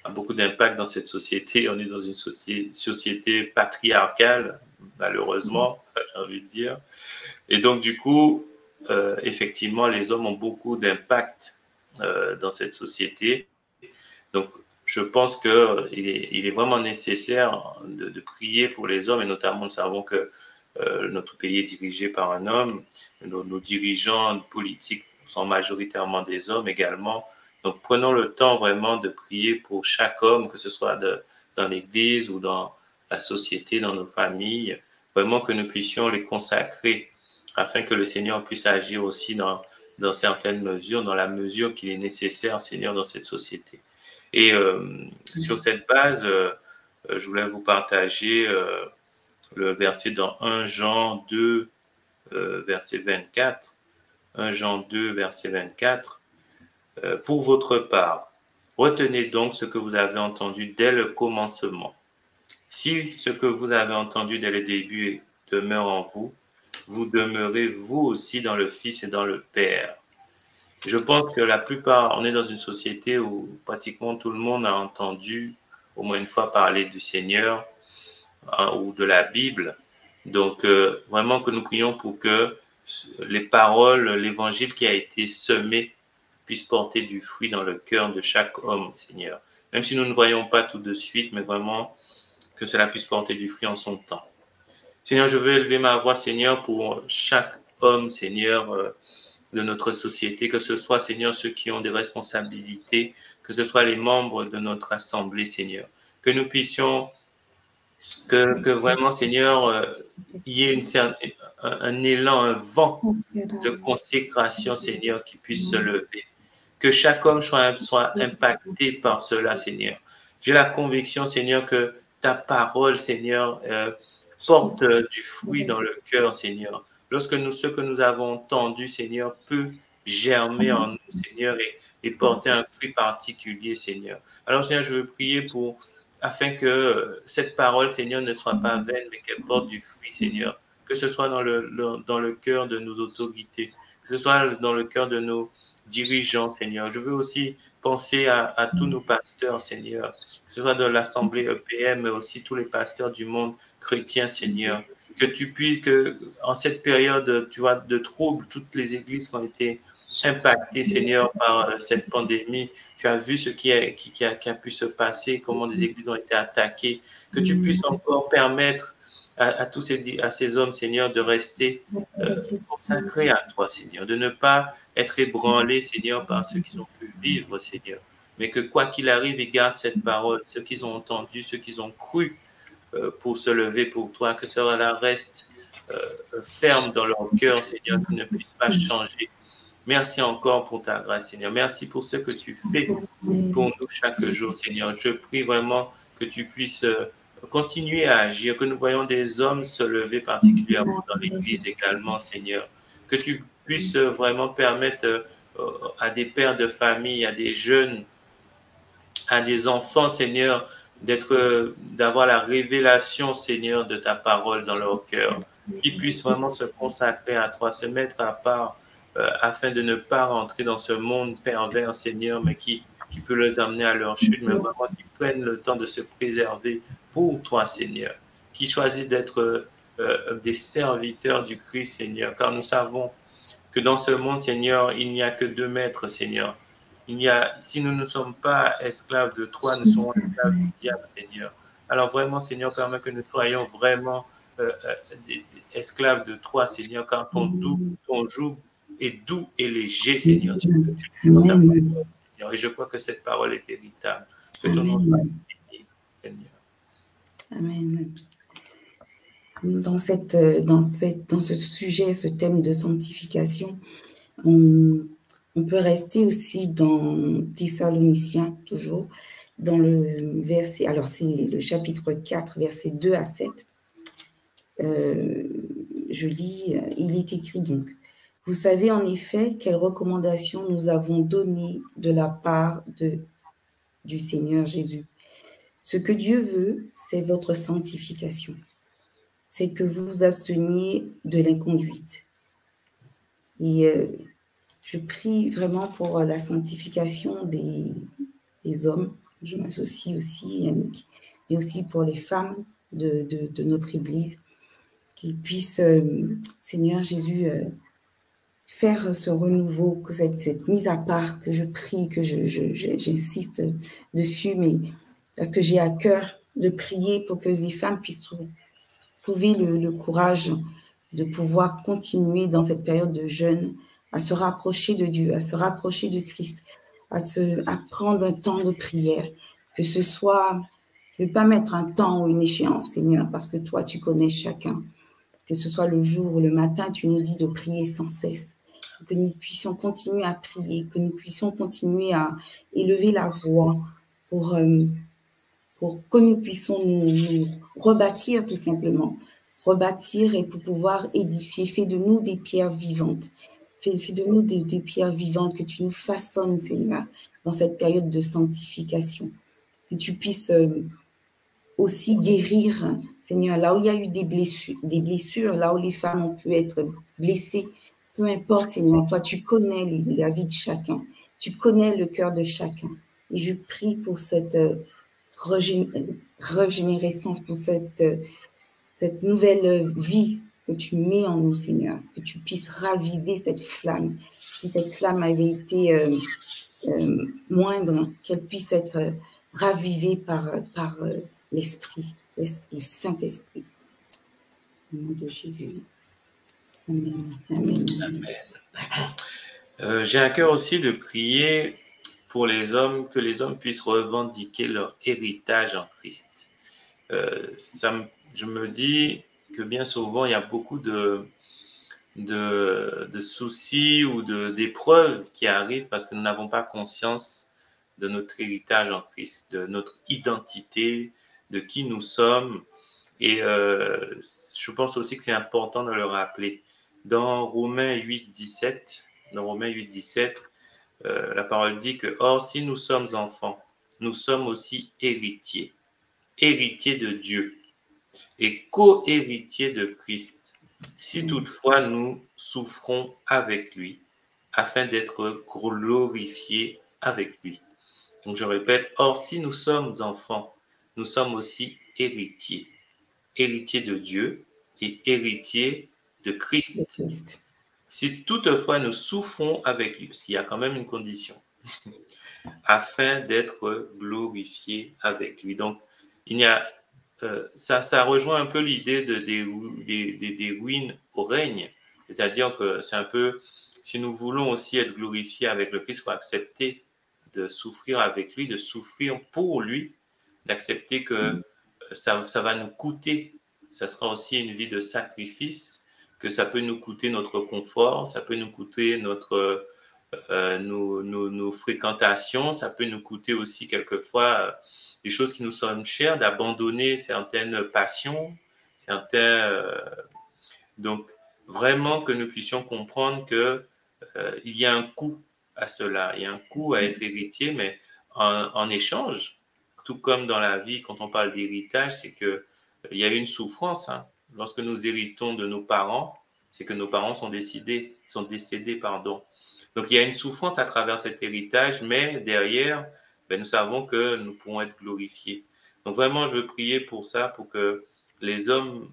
a beaucoup d'impact dans cette société. On est dans une société patriarcale, malheureusement, j'ai envie de dire. Et donc, du coup, effectivement, les hommes ont beaucoup d'impact dans cette société. Donc, je pense qu'il est vraiment nécessaire de prier pour les hommes, et notamment, nous savons que notre pays est dirigé par un homme. Nos dirigeants politiques sont majoritairement des hommes également. Donc, prenons le temps vraiment de prier pour chaque homme, que ce soit dans l'Église ou dans la société, dans nos familles, vraiment que nous puissions les consacrer afin que le Seigneur puisse agir aussi dans certaines mesures, dans la mesure qu'il est nécessaire, Seigneur, dans cette société. Et sur cette base, je voulais vous partager le verset dans 1 Jean 2, verset 24. 1 Jean 2, verset 24. Pour votre part, retenez donc ce que vous avez entendu dès le commencement. Si ce que vous avez entendu dès le début demeure en vous, vous demeurez vous aussi dans le Fils et dans le Père. Je pense que la plupart, on est dans une société où pratiquement tout le monde a entendu au moins une fois parler du Seigneur ou de la Bible. Donc, vraiment que nous prions pour que les paroles, l'évangile qui a été semé puisse porter du fruit dans le cœur de chaque homme, Seigneur. Même si nous ne voyons pas tout de suite, mais vraiment que cela puisse porter du fruit en son temps. Seigneur, je veux élever ma voix, Seigneur, pour chaque homme, Seigneur, de notre société, que ce soit, Seigneur, ceux qui ont des responsabilités, que ce soit les membres de notre assemblée, Seigneur. Que nous puissions, que vraiment, Seigneur, il y ait un élan, un vent de consécration, Seigneur, qui puisse se lever. Que chaque homme soit impacté par cela, Seigneur. J'ai la conviction, Seigneur, que ta parole, Seigneur, porte du fruit dans le cœur, Seigneur. Lorsque ce que nous avons entendu, Seigneur, peut germer en nous, Seigneur, et porter un fruit particulier, Seigneur. Alors, Seigneur, je veux prier afin que cette parole, Seigneur, ne soit pas vaine, mais qu'elle porte du fruit, Seigneur. Que ce soit dans le cœur de nos autorités, que ce soit dans le cœur de nos dirigeants, Seigneur. Je veux aussi penser à tous nos pasteurs, Seigneur, que ce soit de l'Assemblée EPM, mais aussi tous les pasteurs du monde chrétien, Seigneur. Que tu puisses, en cette période, tu vois, de troubles, toutes les églises qui ont été impactées, Seigneur, par cette pandémie. Tu as vu ce qui a pu se passer, comment des églises ont été attaquées. Que tu puisses encore permettre à ces hommes, Seigneur, de rester consacrés à toi, Seigneur, de ne pas être ébranlés, Seigneur, par ce qu'ils ont pu vivre, Seigneur, mais que quoi qu'il arrive, ils gardent cette parole, ce qu'ils ont entendu, ce qu'ils ont cru pour se lever pour toi, que cela reste ferme dans leur cœur, Seigneur, qu'ils ne puissent pas changer. Merci encore pour ta grâce, Seigneur. Merci pour ce que tu fais pour nous chaque jour, Seigneur. Je prie vraiment que tu puisses continuer à agir, que nous voyons des hommes se lever particulièrement dans l'Église également, Seigneur. Que tu puisses vraiment permettre à des pères de famille, à des jeunes, à des enfants, Seigneur, d'avoir la révélation, Seigneur, de ta parole dans leur cœur, qu'ils puissent vraiment se consacrer à toi, se mettre à part, afin de ne pas rentrer dans ce monde pervers, Seigneur, mais qui peut les amener à leur chute, mais vraiment qu'ils prennent le temps de se préserver pour toi, Seigneur, qu'ils choisissent d'être des serviteurs du Christ, Seigneur, car nous savons que dans ce monde, Seigneur, il n'y a que deux maîtres, Seigneur. Si nous ne sommes pas esclaves de toi, nous serons esclaves du diable, Seigneur. Alors vraiment, Seigneur, permets que nous soyons vraiment des esclaves de toi, Seigneur, car ton joug est doux et léger, Seigneur. Tu dis dans ta parole, Seigneur, et je crois que cette parole est véritable. Que ton nom soit béni, Seigneur. Amen. Dans ce sujet, ce thème de sanctification, on peut rester aussi dans Thessaloniciens, toujours, dans le verset, alors c'est le chapitre 4, versets 2 à 7. Je lis, il est écrit donc, « Vous savez en effet quelles recommandations nous avons données de la part du Seigneur Jésus. Ce que Dieu veut, c'est votre sanctification. C'est que vous vous absteniez de l'inconduite. » Et je prie vraiment pour la sanctification des hommes. Je m'associe aussi, Yannick, mais aussi pour les femmes de notre Église, qu'ils puissent, Seigneur Jésus, faire ce renouveau, que cette mise à part, que je prie, que j'insiste dessus, mais parce que j'ai à cœur de prier pour que les femmes puissent trouver le courage de pouvoir continuer dans cette période de jeûne, à se rapprocher de Dieu, à se rapprocher de Christ, à prendre un temps de prière, que ce soit, je ne vais pas mettre un temps ou une échéance, Seigneur, parce que toi, tu connais chacun, que ce soit le jour ou le matin, tu nous dis de prier sans cesse, que nous puissions continuer à prier, que nous puissions continuer à élever la voix pour que nous puissions nous rebâtir tout simplement, rebâtir et pour pouvoir édifier. Fais de nous des pierres vivantes. Fais de nous des pierres vivantes, que tu nous façonnes, Seigneur, dans cette période de sanctification. Que tu puisses aussi guérir, Seigneur, là où il y a eu des blessures, là où les femmes ont pu être blessées. Peu importe, Seigneur, toi, tu connais la vie de chacun. Tu connais le cœur de chacun. Et je prie pour cette régénérescence, pour cette nouvelle vie que tu mets en nous, Seigneur, que tu puisses raviver cette flamme. Si cette flamme avait été moindre, qu'elle puisse être ravivée par l'Esprit, le Saint-Esprit. Au nom de Jésus. Amen. Amen. Amen. J'ai à cœur aussi de prier pour les hommes, que les hommes puissent revendiquer leur héritage en Christ. Je me dis que bien souvent, il y a beaucoup de soucis ou d'épreuves qui arrivent parce que nous n'avons pas conscience de notre héritage en Christ, de notre identité, de qui nous sommes. Et je pense aussi que c'est important de le rappeler. Dans Romains 8, 17, la parole dit que « Or, si nous sommes enfants, nous sommes aussi héritiers, héritiers de Dieu et co-héritiers de Christ, si toutefois nous souffrons avec lui, afin d'être glorifiés avec lui. » Donc je répète, « Or, si nous sommes enfants, nous sommes aussi héritiers, héritiers de Dieu et héritiers de Christ. Si toutefois nous souffrons avec lui, parce qu'il y a quand même une condition, afin d'être glorifiés avec lui. » Donc, il y a, ça rejoint un peu l'idée des ruines au règne, c'est-à-dire que c'est un peu, si nous voulons aussi être glorifiés avec le Christ, il faut accepter de souffrir avec lui, de souffrir pour lui, d'accepter que ça va nous coûter. Ça sera aussi une vie de sacrifice, que ça peut nous coûter notre confort, ça peut nous coûter nos fréquentations, ça peut nous coûter aussi quelquefois des choses qui nous sont chères, d'abandonner certaines passions, donc vraiment que nous puissions comprendre que il y a un coût à cela, il y a un coût à être héritier, mais en échange, tout comme dans la vie, quand on parle d'héritage, c'est que il y a une souffrance. Hein. Lorsque nous héritons de nos parents, c'est que nos parents sont décédés, pardon. Donc il y a une souffrance à travers cet héritage, mais derrière, ben, nous savons que nous pourrons être glorifiés. Donc vraiment, je veux prier pour ça, pour que les hommes,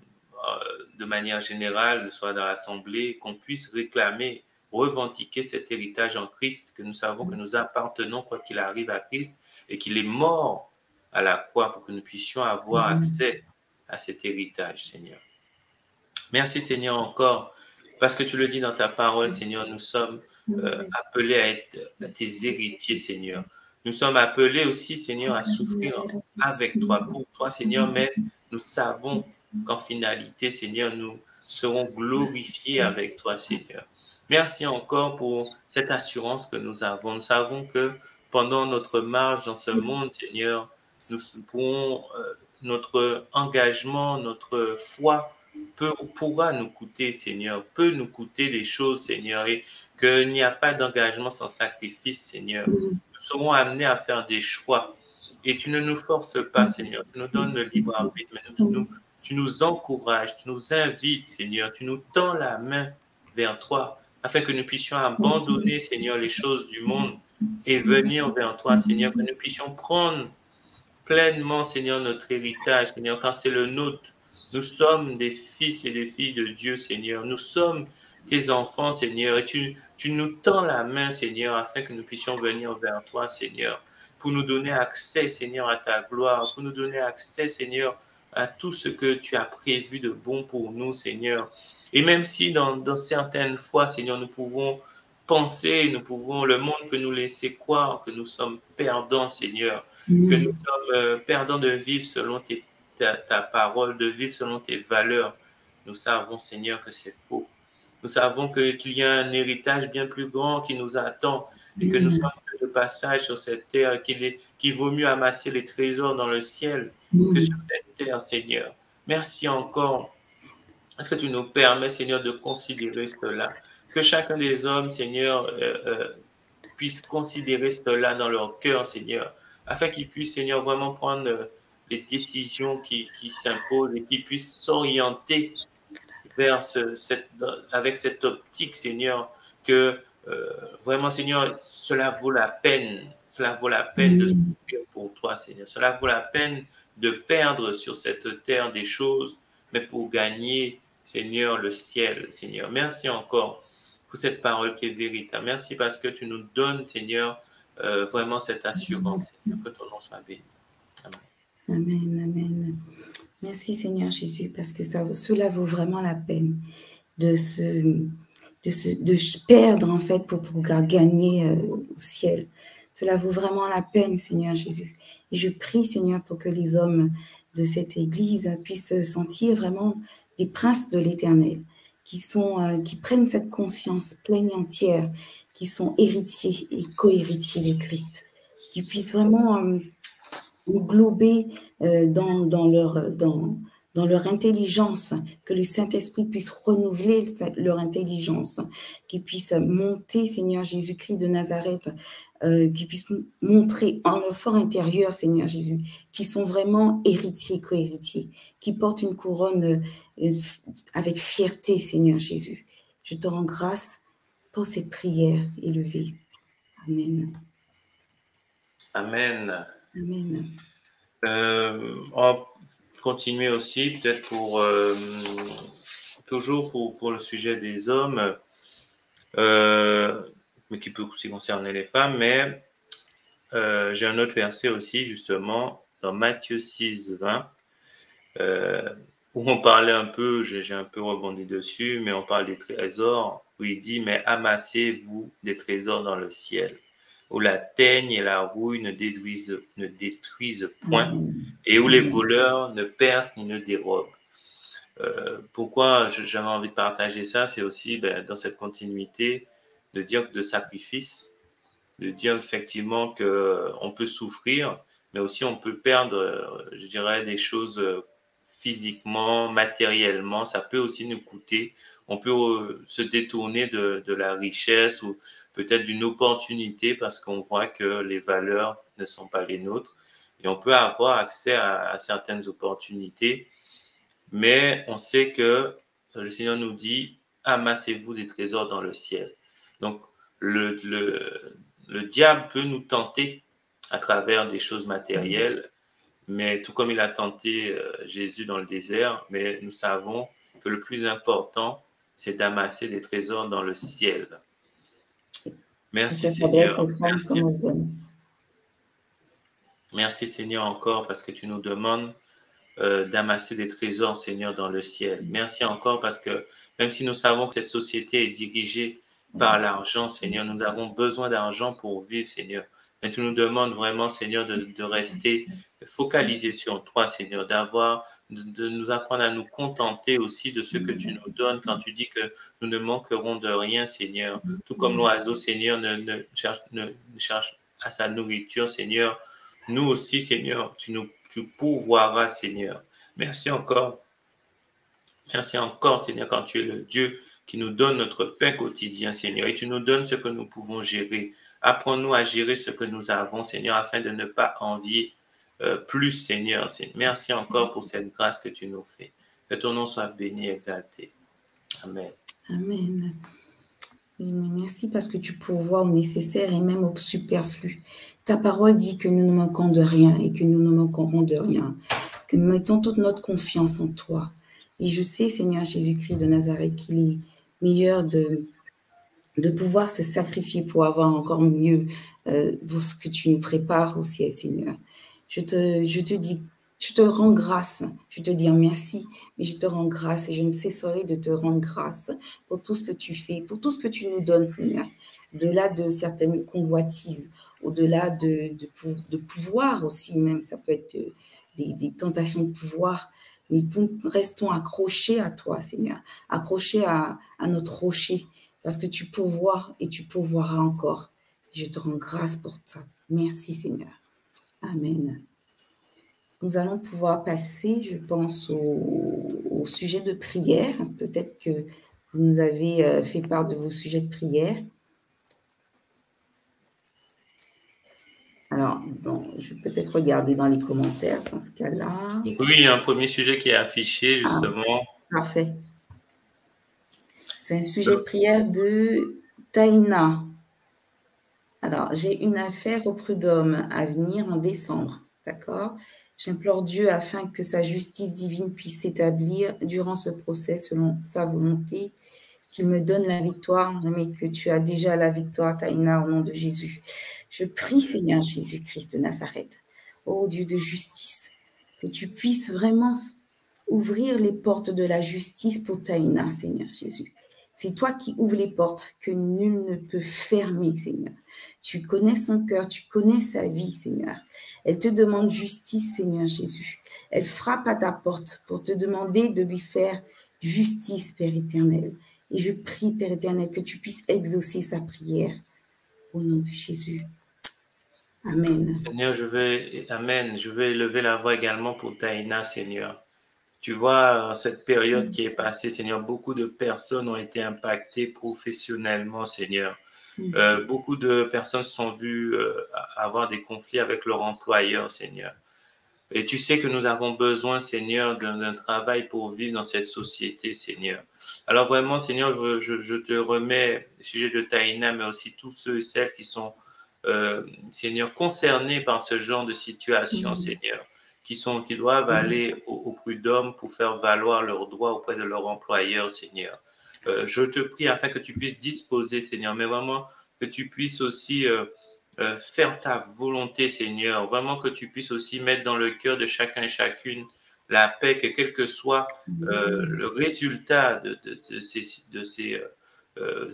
de manière générale, soient dans l'Assemblée, qu'on puisse réclamer, revendiquer cet héritage en Christ, que nous savons que nous appartenons, quoi qu'il arrive, à Christ, et qu'il est mort à la croix pour que nous puissions avoir accès à cet héritage, Seigneur. Merci, Seigneur, encore, parce que tu le dis dans ta parole, Seigneur, nous sommes appelés à être tes héritiers, Seigneur. Nous sommes appelés aussi, Seigneur, à souffrir avec toi, pour toi, Seigneur, mais nous savons qu'en finalité, Seigneur, nous serons glorifiés avec toi, Seigneur. Merci encore pour cette assurance que nous avons. Nous savons que pendant notre marche dans ce monde, Seigneur, nous pourrons, notre engagement, notre foi pourra nous coûter, Seigneur, peut nous coûter des choses, Seigneur, et qu'il n'y a pas d'engagement sans sacrifice, Seigneur. Nous serons amenés à faire des choix. Et tu ne nous forces pas, Seigneur. Tu nous donnes le libre arbitre, mais tu nous encourages, tu nous invites, Seigneur. Tu nous tends la main vers toi, afin que nous puissions abandonner, Seigneur, les choses du monde et venir vers toi, Seigneur, que nous puissions prendre pleinement, Seigneur, notre héritage, Seigneur, quand c'est le nôtre. Nous sommes des fils et des filles de Dieu, Seigneur. Nous sommes tes enfants, Seigneur, et tu nous tends la main, Seigneur, afin que nous puissions venir vers toi, Seigneur, pour nous donner accès, Seigneur, à ta gloire, pour nous donner accès, Seigneur, à tout ce que tu as prévu de bon pour nous, Seigneur. Et même si dans certaines fois, Seigneur, nous pouvons penser, le monde peut nous laisser croire que nous sommes perdants, Seigneur, que nous sommes perdants de vivre selon ta parole, de vivre selon tes valeurs. Nous savons, Seigneur, que c'est faux. Nous savons qu'il y a un héritage bien plus grand qui nous attend et que nous sommes de passage sur cette terre, qu'il vaut mieux amasser les trésors dans le ciel que sur cette terre, Seigneur. Merci encore. Est-ce que tu nous permets, Seigneur, de considérer cela? Que chacun des hommes, Seigneur, puisse considérer cela dans leur cœur, Seigneur, afin qu'ils puissent, Seigneur, vraiment prendre les décisions qui s'imposent et qu'ils puissent s'orienter vers avec cette optique, Seigneur, que vraiment, Seigneur, cela vaut la peine. Cela vaut la peine de souffrir pour toi, Seigneur. Cela vaut la peine de perdre sur cette terre des choses, mais pour gagner, Seigneur, le ciel, Seigneur. Merci encore pour cette parole qui est véritable. Merci parce que tu nous donnes, Seigneur, vraiment cette assurance, Seigneur, que ton nom soit béni. Amen. Amen, amen. Merci Seigneur Jésus, parce que cela vaut vraiment la peine de perdre en fait pour pouvoir gagner au ciel. Cela vaut vraiment la peine, Seigneur Jésus. Et je prie, Seigneur, pour que les hommes de cette Église puissent se sentir vraiment des princes de l'Éternel, qui prennent cette conscience pleine et entière, qui sont héritiers et co-héritiers de Christ, qui puissent vraiment nous glober dans leur intelligence, que le Saint-Esprit puisse renouveler leur intelligence, qu'ils puissent monter, Seigneur Jésus-Christ de Nazareth, qu'ils puissent montrer en leur fort intérieur, Seigneur Jésus, qui sont vraiment héritiers, co-héritiers, qui portent une couronne avec fierté, Seigneur Jésus. Je te rends grâce pour ces prières élevées. Amen. Amen. Amen. On va continuer aussi, peut-être toujours pour le sujet des hommes, mais qui peut aussi concerner les femmes, mais j'ai un autre verset aussi, justement, dans Matthieu 6, 20, où on parlait un peu, j'ai un peu rebondi dessus, mais on parle des trésors, où il dit, mais amassez-vous des trésors dans le ciel, où la teigne et la rouille ne détruisent point, et où les voleurs ne percent ni ne dérobent. Pourquoi j'avais envie de partager ça, c'est aussi dans cette continuité de dire de sacrifice, de dire effectivement qu'on peut souffrir, mais aussi on peut perdre, je dirais, des choses physiquement, matériellement. Ça peut aussi nous coûter on peut se détourner de la richesse ou peut-être d'une opportunité parce qu'on voit que les valeurs ne sont pas les nôtres. Et on peut avoir accès à certaines opportunités, mais on sait que le Seigneur nous dit, amassez-vous des trésors dans le ciel. Donc, le diable peut nous tenter à travers des choses matérielles, mais tout comme il a tenté Jésus dans le désert, mais nous savons que le plus important, c'est d'amasser des trésors dans le ciel. Merci Ça s'adresse Seigneur. aux femmes Merci. comme aux hommes. Merci Seigneur encore parce que tu nous demandes d'amasser des trésors, Seigneur, dans le ciel. Merci encore parce que même si nous savons que cette société est dirigée par l'argent, Seigneur, nous avons besoin d'argent pour vivre, Seigneur. Mais tu nous demandes vraiment, Seigneur, de rester focalisés sur toi, Seigneur, de nous apprendre à nous contenter aussi de ce que tu nous donnes quand tu dis que nous ne manquerons de rien, Seigneur. Tout comme l'oiseau, Seigneur, ne cherche à sa nourriture, Seigneur. Nous aussi, Seigneur, tu pourvoiras, Seigneur. Merci encore. Merci encore, Seigneur, quand tu es le Dieu qui nous donne notre pain quotidien, Seigneur, et tu nous donnes ce que nous pouvons gérer. Apprends-nous à gérer ce que nous avons, Seigneur, afin de ne pas envier plus, Seigneur. Merci encore pour cette grâce que tu nous fais. Que ton nom soit béni et exalté. Amen. Amen. Merci parce que tu pourvois au nécessaire et même au superflu. Ta parole dit que nous ne manquons de rien et que nous ne manquerons de rien, que nous mettons toute notre confiance en toi. Et je sais, Seigneur Jésus-Christ de Nazareth, qu'il est meilleur de pouvoir se sacrifier pour avoir encore mieux pour ce que tu nous prépares au ciel, Seigneur. Je te dis, je te rends grâce, je te dis merci, mais je te rends grâce et je ne cesserai de te rendre grâce pour tout ce que tu fais, pour tout ce que tu nous donnes, Seigneur. Au-delà de certaines convoitises, au-delà de pouvoir aussi, même, ça peut être des tentations de pouvoir, mais nous restons accrochés à toi, Seigneur, accrochés à notre rocher, parce que tu pourvois et tu pourvoiras encore. Je te rends grâce pour ça. Merci, Seigneur. Amen. Nous allons pouvoir passer, je pense, au sujet de prière. Peut-être que vous nous avez fait part de vos sujets de prière. Alors, je vais peut-être regarder dans les commentaires dans ce cas-là. Donc, oui, il y a un premier sujet qui est affiché, justement. Parfait. C'est un sujet de prière de Taïna. Alors, j'ai une affaire au prud'homme à venir en décembre, d'accord? J'implore Dieu afin que sa justice divine puisse s'établir durant ce procès selon sa volonté, qu'il me donne la victoire, mais que tu as déjà la victoire, Taïna, au nom de Jésus. Je prie, Seigneur Jésus-Christ de Nazareth, ô Dieu de justice, que tu puisses vraiment ouvrir les portes de la justice pour Taïna, Seigneur Jésus. C'est toi qui ouvres les portes que nul ne peut fermer, Seigneur. Tu connais son cœur, tu connais sa vie, Seigneur. Elle te demande justice, Seigneur Jésus. Elle frappe à ta porte pour te demander de lui faire justice, Père éternel. Et je prie, Père éternel, que tu puisses exaucer sa prière. Au nom de Jésus. Amen. Seigneur, je vais élever la voix également pour Taïna, Seigneur. Tu vois, cette période qui est passée, Seigneur, beaucoup de personnes ont été impactées professionnellement, Seigneur. Beaucoup de personnes se sont vues avoir des conflits avec leur employeur, Seigneur. Et tu sais que nous avons besoin, Seigneur, d'un travail pour vivre dans cette société, Seigneur. Alors vraiment, Seigneur, je te remets le sujet de Taïna, mais aussi tous ceux et celles qui sont, Seigneur, concernés par ce genre de situation, Seigneur, qui doivent aller au prud'homme pour faire valoir leurs droits auprès de leur employeur, Seigneur. Je te prie afin que tu puisses disposer, Seigneur, mais vraiment que tu puisses aussi faire ta volonté, Seigneur. Vraiment que tu puisses aussi mettre dans le cœur de chacun et chacune la paix, que quel que soit le résultat de ces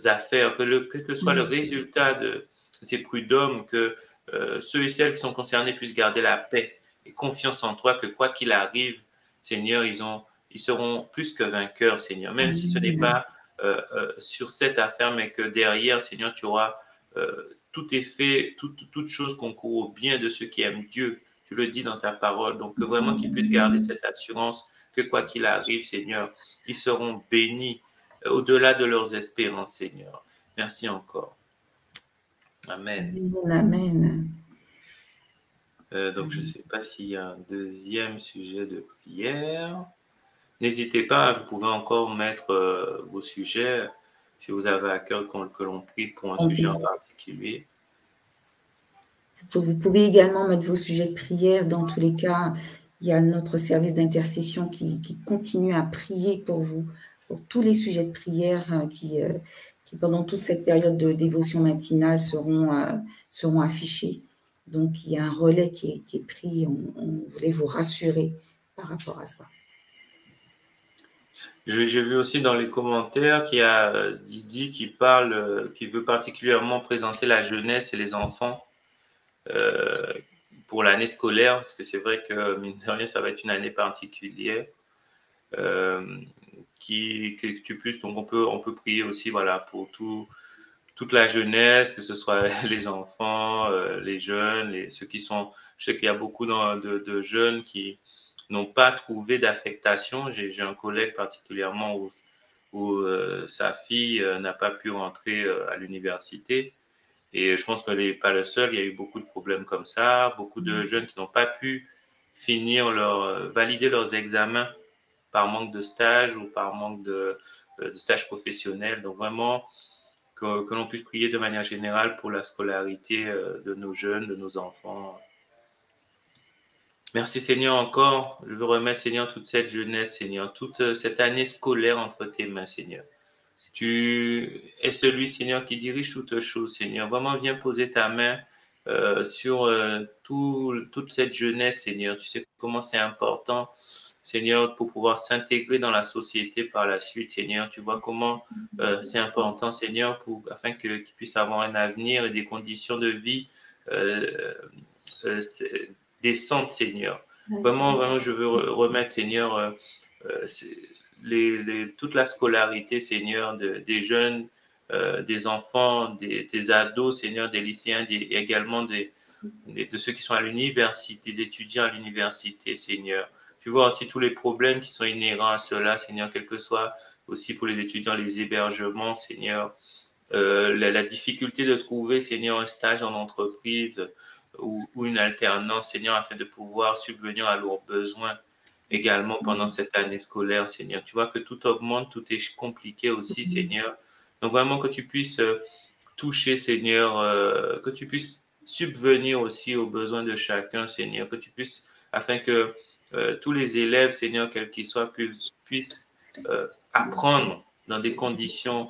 affaires, quel que soit le résultat de ces prud'hommes, que ceux et celles qui sont concernés puissent garder la paix et confiance en toi, que quoi qu'il arrive, Seigneur, ils seront plus que vainqueurs, Seigneur. Même si ce n'est pas sur cette affaire, mais que derrière, Seigneur, tu auras tout est fait, toute chose concourt au bien de ceux qui aiment Dieu. Tu le dis dans ta parole. Donc, que vraiment qu'ils puissent garder cette assurance que quoi qu'il arrive, Seigneur, ils seront bénis au-delà de leurs espérances, Seigneur. Merci encore. Amen. Amen. Donc, je ne sais pas s'il y a un deuxième sujet de prière. N'hésitez pas, vous pouvez encore mettre vos sujets si vous avez à cœur que l'on prie pour un sujet en particulier. Vous pouvez également mettre vos sujets de prière. Dans tous les cas, il y a notre service d'intercession qui continue à prier pour vous, pour tous les sujets de prière qui pendant toute cette période de dévotion matinale seront affichés. Donc, il y a un relais qui est pris. On voulait vous rassurer par rapport à ça. J'ai vu aussi dans les commentaires qu'il y a Didi qui parle, qui veut particulièrement présenter la jeunesse et les enfants pour l'année scolaire, parce que c'est vrai que, mine de rien, ça va être une année particulière. Que tu puisses, donc on peut prier aussi, voilà, pour toute la jeunesse, que ce soit les enfants, les jeunes, ceux qui sont, je sais qu'il y a beaucoup de jeunes qui n'ont pas trouvé d'affectation. J'ai un collègue particulièrement où sa fille n'a pas pu rentrer à l'université. Et je pense qu'elle n'est pas le seul. Il y a eu beaucoup de problèmes comme ça. Beaucoup de jeunes qui n'ont pas pu valider leurs examens par manque de stage ou par manque de stage professionnel. Donc vraiment, que l'on puisse prier de manière générale pour la scolarité de nos jeunes, de nos enfants. Merci Seigneur encore. Je veux remettre Seigneur toute cette jeunesse, Seigneur, toute cette année scolaire entre tes mains, Seigneur. Tu es celui, Seigneur, qui dirige toutes choses, Seigneur. Vraiment, viens poser ta main sur toute cette jeunesse, Seigneur. Tu sais comment c'est important, Seigneur, pour pouvoir s'intégrer dans la société par la suite, Seigneur. Tu vois comment c'est important, Seigneur, afin qu'ils puissent avoir un avenir et des conditions de vie décentes, Seigneur. Vraiment, vraiment, je veux remettre, Seigneur, toute la scolarité, Seigneur, des jeunes, des enfants, des ados, Seigneur, des lycéens, également de ceux qui sont à l'université, des étudiants à l'université, Seigneur. Tu vois aussi tous les problèmes qui sont inhérents à cela, Seigneur, quel que soit aussi pour les étudiants, les hébergements, Seigneur, la difficulté de trouver, Seigneur, un stage en entreprise ou une alternance, Seigneur, afin de pouvoir subvenir à leurs besoins également pendant cette année scolaire, Seigneur. Tu vois que tout augmente, tout est compliqué aussi, Seigneur. Donc vraiment que tu puisses toucher, Seigneur, que tu puisses subvenir aussi aux besoins de chacun, Seigneur, que tu puisses, afin que tous les élèves, Seigneur, quels qu'ils soient, puissent apprendre dans des conditions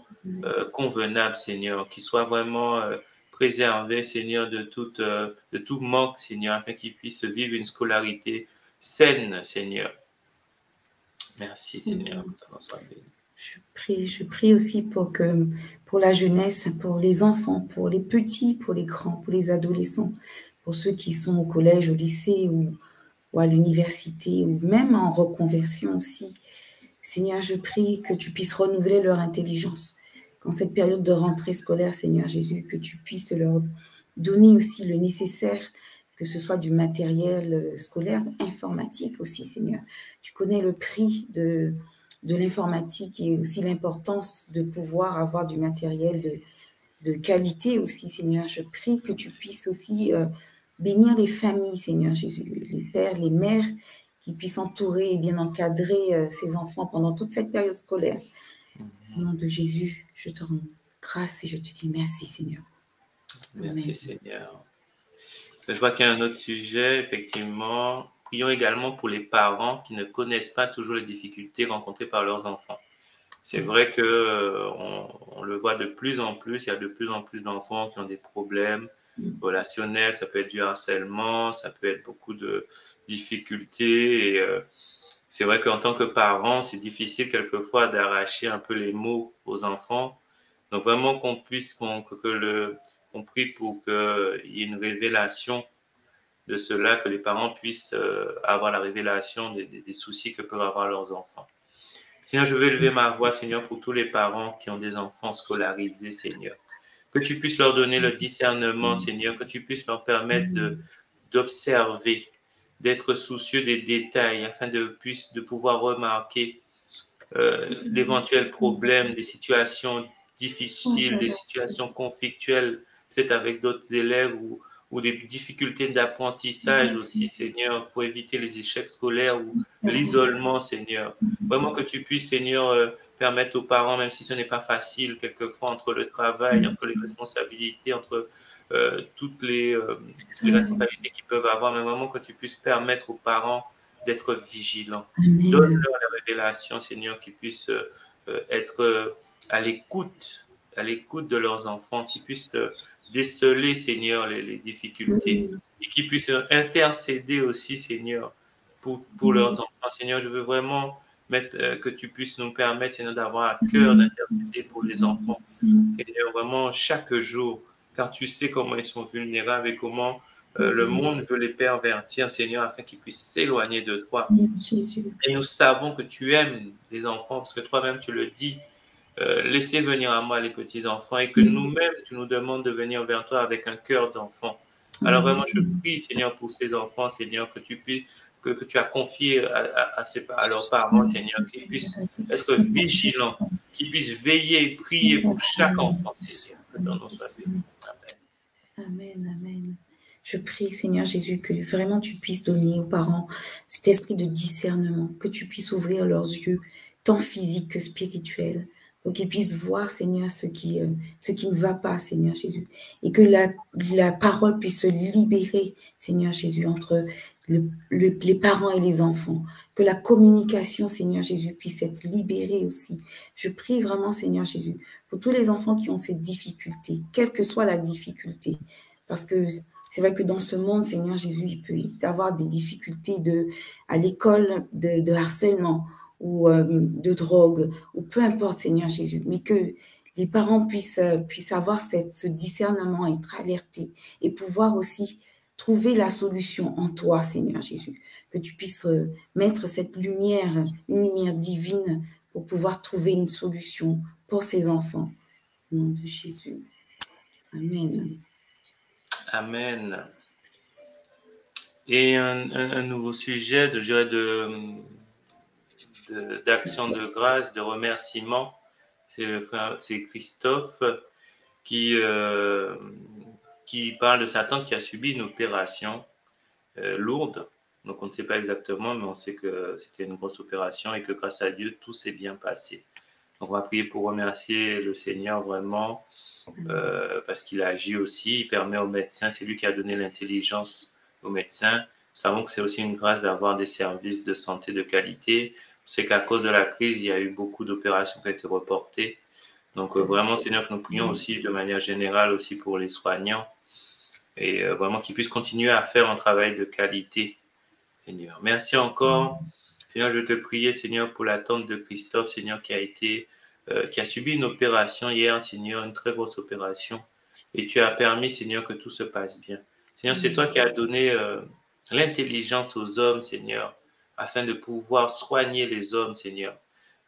convenables, Seigneur, qu'ils soient vraiment préservés, Seigneur, de tout manque, Seigneur, afin qu'ils puissent vivre une scolarité saine, Seigneur. Merci, Seigneur. Je prie aussi pour la jeunesse, pour les enfants, pour les petits, pour les grands, pour les adolescents, pour ceux qui sont au collège, au lycée ou à l'université, ou même en reconversion aussi. Seigneur, je prie que tu puisses renouveler leur intelligence. Qu'en cette période de rentrée scolaire, Seigneur Jésus, que tu puisses leur donner aussi le nécessaire, que ce soit du matériel scolaire, informatique aussi, Seigneur. Tu connais le prix de l'informatique et aussi l'importance de pouvoir avoir du matériel de qualité aussi, Seigneur. Je prie que tu puisses aussi bénir les familles, Seigneur Jésus, les pères, les mères, qui puissent entourer et bien encadrer ces enfants pendant toute cette période scolaire. Au nom de Jésus, je te rends grâce et je te dis merci, Seigneur. Merci, Amen. Seigneur. Je vois qu'il y a un autre sujet, effectivement. Prions également pour les parents qui ne connaissent pas toujours les difficultés rencontrées par leurs enfants. C'est vrai que on le voit de plus en plus, il y a de plus en plus d'enfants qui ont des problèmes relationnels, ça peut être du harcèlement, ça peut être beaucoup de difficultés. Et c'est vrai qu'en tant que parent, c'est difficile quelquefois d'arracher un peu les mots aux enfants. Donc vraiment qu'on prie pour qu'il y ait une révélation de cela, que les parents puissent avoir la révélation des soucis que peuvent avoir leurs enfants. Seigneur, je veux élever ma voix, Seigneur, pour tous les parents qui ont des enfants scolarisés, Seigneur. Que tu puisses leur donner le discernement, Seigneur, que tu puisses leur permettre d'observer, d'être soucieux des détails, afin de pouvoir remarquer d'éventuels problèmes, des situations difficiles, des situations conflictuelles, peut-être avec d'autres élèves ou des difficultés d'apprentissage aussi, Seigneur, pour éviter les échecs scolaires ou l'isolement, Seigneur. Vraiment que tu puisses, Seigneur, permettre aux parents, même si ce n'est pas facile, quelquefois, entre le travail, entre les responsabilités, entre les responsabilités qu'ils peuvent avoir, mais vraiment que tu puisses permettre aux parents d'être vigilants. Amen. Donne-leur la révélation, Seigneur, qu'ils puissent être à l'écoute de leurs enfants, qu'ils puissent déceler, Seigneur, les difficultés et qu'ils puissent intercéder aussi, Seigneur, pour leurs enfants. Seigneur, je veux vraiment que tu puisses nous permettre, Seigneur, d'avoir à cœur d'intercéder pour les enfants. Seigneur, vraiment chaque jour, car tu sais comment ils sont vulnérables et comment le monde veut les pervertir, Seigneur, afin qu'ils puissent s'éloigner de toi. Jésus. Et nous savons que tu aimes les enfants, parce que toi-même, tu le dis, laissez venir à moi les petits-enfants, et que nous-mêmes, tu nous demandes de venir vers toi avec un cœur d'enfant. Alors vraiment, je prie, Seigneur, pour ces enfants, Seigneur, que tu puisses, que tu as confié à leurs parents, Seigneur, qu'ils puissent être vigilants, qu'ils puissent veiller et prier pour chaque enfant, Seigneur. Que ton nom soit béni. Amen. Amen, amen. Je prie, Seigneur Jésus, que vraiment tu puisses donner aux parents cet esprit de discernement, que tu puisses ouvrir leurs yeux, tant physiques que spirituels, pour qu'ils puissent voir, Seigneur, ce qui ne va pas, Seigneur Jésus, et que la parole puisse se libérer, Seigneur Jésus, entre les parents et les enfants, que la communication, Seigneur Jésus, puisse être libérée aussi. Je prie vraiment, Seigneur Jésus, pour tous les enfants qui ont ces difficultés, quelle que soit la difficulté, parce que c'est vrai que dans ce monde, Seigneur Jésus, il peut y avoir des difficultés à l'école, de harcèlement ou de drogue, ou peu importe, Seigneur Jésus, mais que les parents puissent avoir ce discernement, être alertés et pouvoir aussi trouver la solution en toi, Seigneur Jésus. Que tu puisses mettre cette lumière, une lumière divine pour pouvoir trouver une solution pour ces enfants. Au nom de Jésus. Amen. Amen. Et un nouveau sujet, d'action de grâce, de remerciement, c'est Christophe qui parle de sa tante qui a subi une opération lourde. Donc on ne sait pas exactement, mais on sait que c'était une grosse opération et que grâce à Dieu, tout s'est bien passé. Donc on va prier pour remercier le Seigneur vraiment parce qu'il a agi aussi. Il permet aux médecins, c'est lui qui a donné l'intelligence aux médecins. Nous savons que c'est aussi une grâce d'avoir des services de santé de qualité. On sait qu'à cause de la crise, il y a eu beaucoup d'opérations qui ont été reportées. Donc vraiment, Seigneur, que nous prions aussi de manière générale aussi pour les soignants et vraiment qu'ils puissent continuer à faire un travail de qualité, Seigneur. Merci encore. Seigneur, je veux te prier, Seigneur, pour la tante de Christophe, Seigneur, qui a subi une opération hier, Seigneur, une très grosse opération. Et tu as permis, Seigneur, que tout se passe bien. Seigneur, c'est toi qui as donné l'intelligence aux hommes, Seigneur, afin de pouvoir soigner les hommes, Seigneur.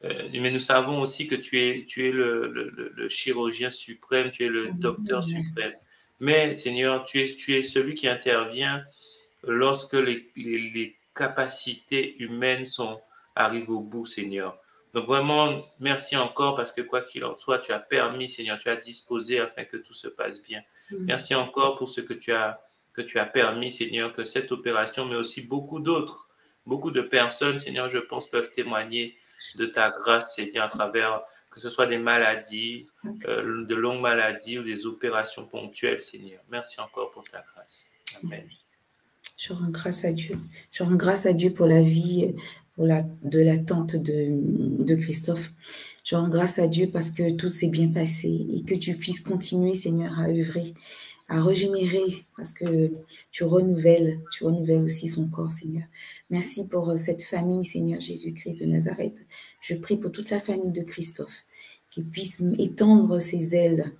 Mais nous savons aussi que tu es le chirurgien suprême, tu es le docteur suprême. Mais, Seigneur, tu es celui qui intervient lorsque les capacités humaines arrivent au bout, Seigneur. Donc vraiment, merci encore parce que quoi qu'il en soit, tu as permis, Seigneur, tu as disposé afin que tout se passe bien. Merci encore pour ce que tu as permis, Seigneur, que cette opération, mais aussi beaucoup d'autres, beaucoup de personnes, Seigneur, je pense, peuvent témoigner de ta grâce, Seigneur, à travers que ce soit des maladies, de longues maladies ou des opérations ponctuelles, Seigneur. Merci encore pour ta grâce. Amen. Merci. Je rends grâce à Dieu. Je rends grâce à Dieu pour la vie de la tante de Christophe. Je rends grâce à Dieu parce que tout s'est bien passé et que tu puisses continuer, Seigneur, à œuvrer, à régénérer parce que tu renouvelles aussi son corps, Seigneur. Merci pour cette famille, Seigneur Jésus-Christ de Nazareth. Je prie pour toute la famille de Christophe, qu'il puisse étendre ses ailes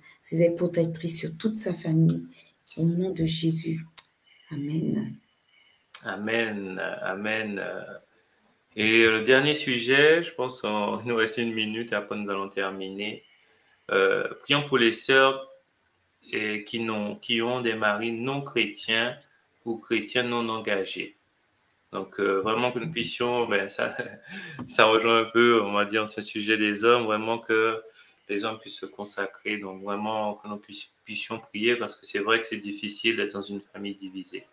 protectrices sur toute sa famille. Au nom de Jésus. Amen. Amen. Amen. Et le dernier sujet, je pense qu'il nous reste 1 minute, après nous allons terminer. Prions pour les sœurs qui ont des maris non chrétiens ou chrétiens non engagés. Donc, vraiment que nous puissions, ben, ça rejoint un peu, on va dire, ce sujet des hommes, vraiment que les hommes puissent se consacrer, donc vraiment que nous puissions prier, parce que c'est vrai que c'est difficile d'être dans une famille divisée.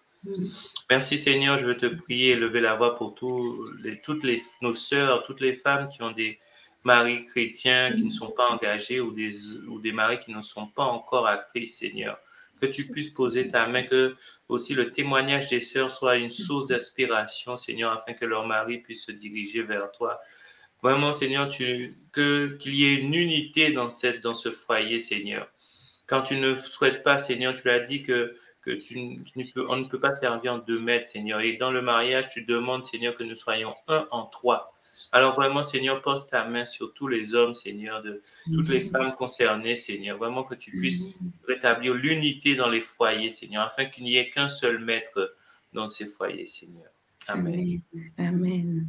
Merci Seigneur, je veux te prier et lever la voix pour nos sœurs, toutes les femmes qui ont des maris chrétiens qui ne sont pas engagés ou des maris qui ne sont pas encore à Christ, Seigneur. Que tu puisses poser ta main, que aussi le témoignage des sœurs soit une source d'inspiration, Seigneur, afin que leur mari puisse se diriger vers toi. Vraiment, Seigneur, qu'il y ait une unité dans ce foyer, Seigneur. Quand tu ne souhaites pas, Seigneur, tu l'as dit on ne peut pas servir en 2 maîtres, Seigneur. Et dans le mariage, tu demandes, Seigneur, que nous soyons un en trois. Alors vraiment, Seigneur, pose ta main sur tous les hommes, Seigneur, de toutes les femmes concernées, Seigneur. Vraiment que tu puisses rétablir l'unité dans les foyers, Seigneur, afin qu'il n'y ait qu'un seul maître dans ces foyers, Seigneur. Amen. Amen.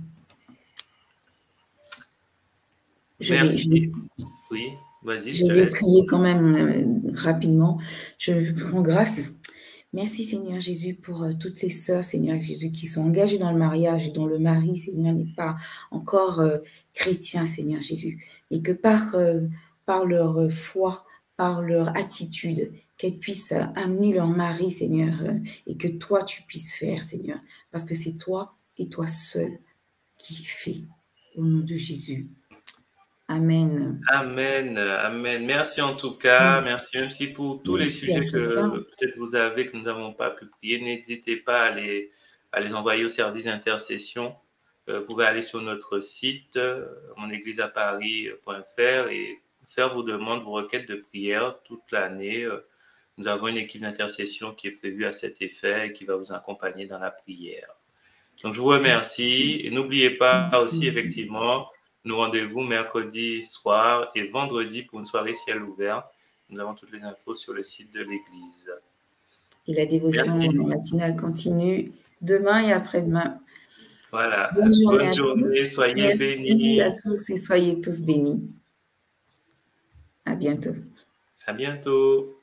Merci. Oui, vas-y, je vais prier quand même rapidement. Je prends grâce. Merci Seigneur Jésus pour toutes les sœurs, Seigneur Jésus, qui sont engagées dans le mariage et dont le mari, Seigneur, n'est pas encore chrétien, Seigneur Jésus. Et que par leur foi, par leur attitude, qu'elles puissent amener leur mari, Seigneur, et que toi, tu puisses faire, Seigneur. Parce que c'est toi et toi seul qui fais. Au nom de Jésus. Amen. Amen, amen. Merci en tout cas. Merci même si pour tous les sujets que peut-être vous avez, que nous n'avons pas pu prier, n'hésitez pas à les envoyer au service d'intercession. Vous pouvez aller sur notre site, monégliseaparis.fr et faire vos demandes, vos requêtes de prière toute l'année. Nous avons une équipe d'intercession qui est prévue à cet effet et qui va vous accompagner dans la prière. Donc, je vous remercie et n'oubliez pas aussi, effectivement, nous rendez-vous mercredi soir et vendredi pour une soirée ciel ouvert. Nous avons toutes les infos sur le site de l'église. Et la dévotion matinale continue demain et après-demain. Voilà. Bonne journée, soyez bénis. Merci à tous et soyez tous bénis. À bientôt. À bientôt.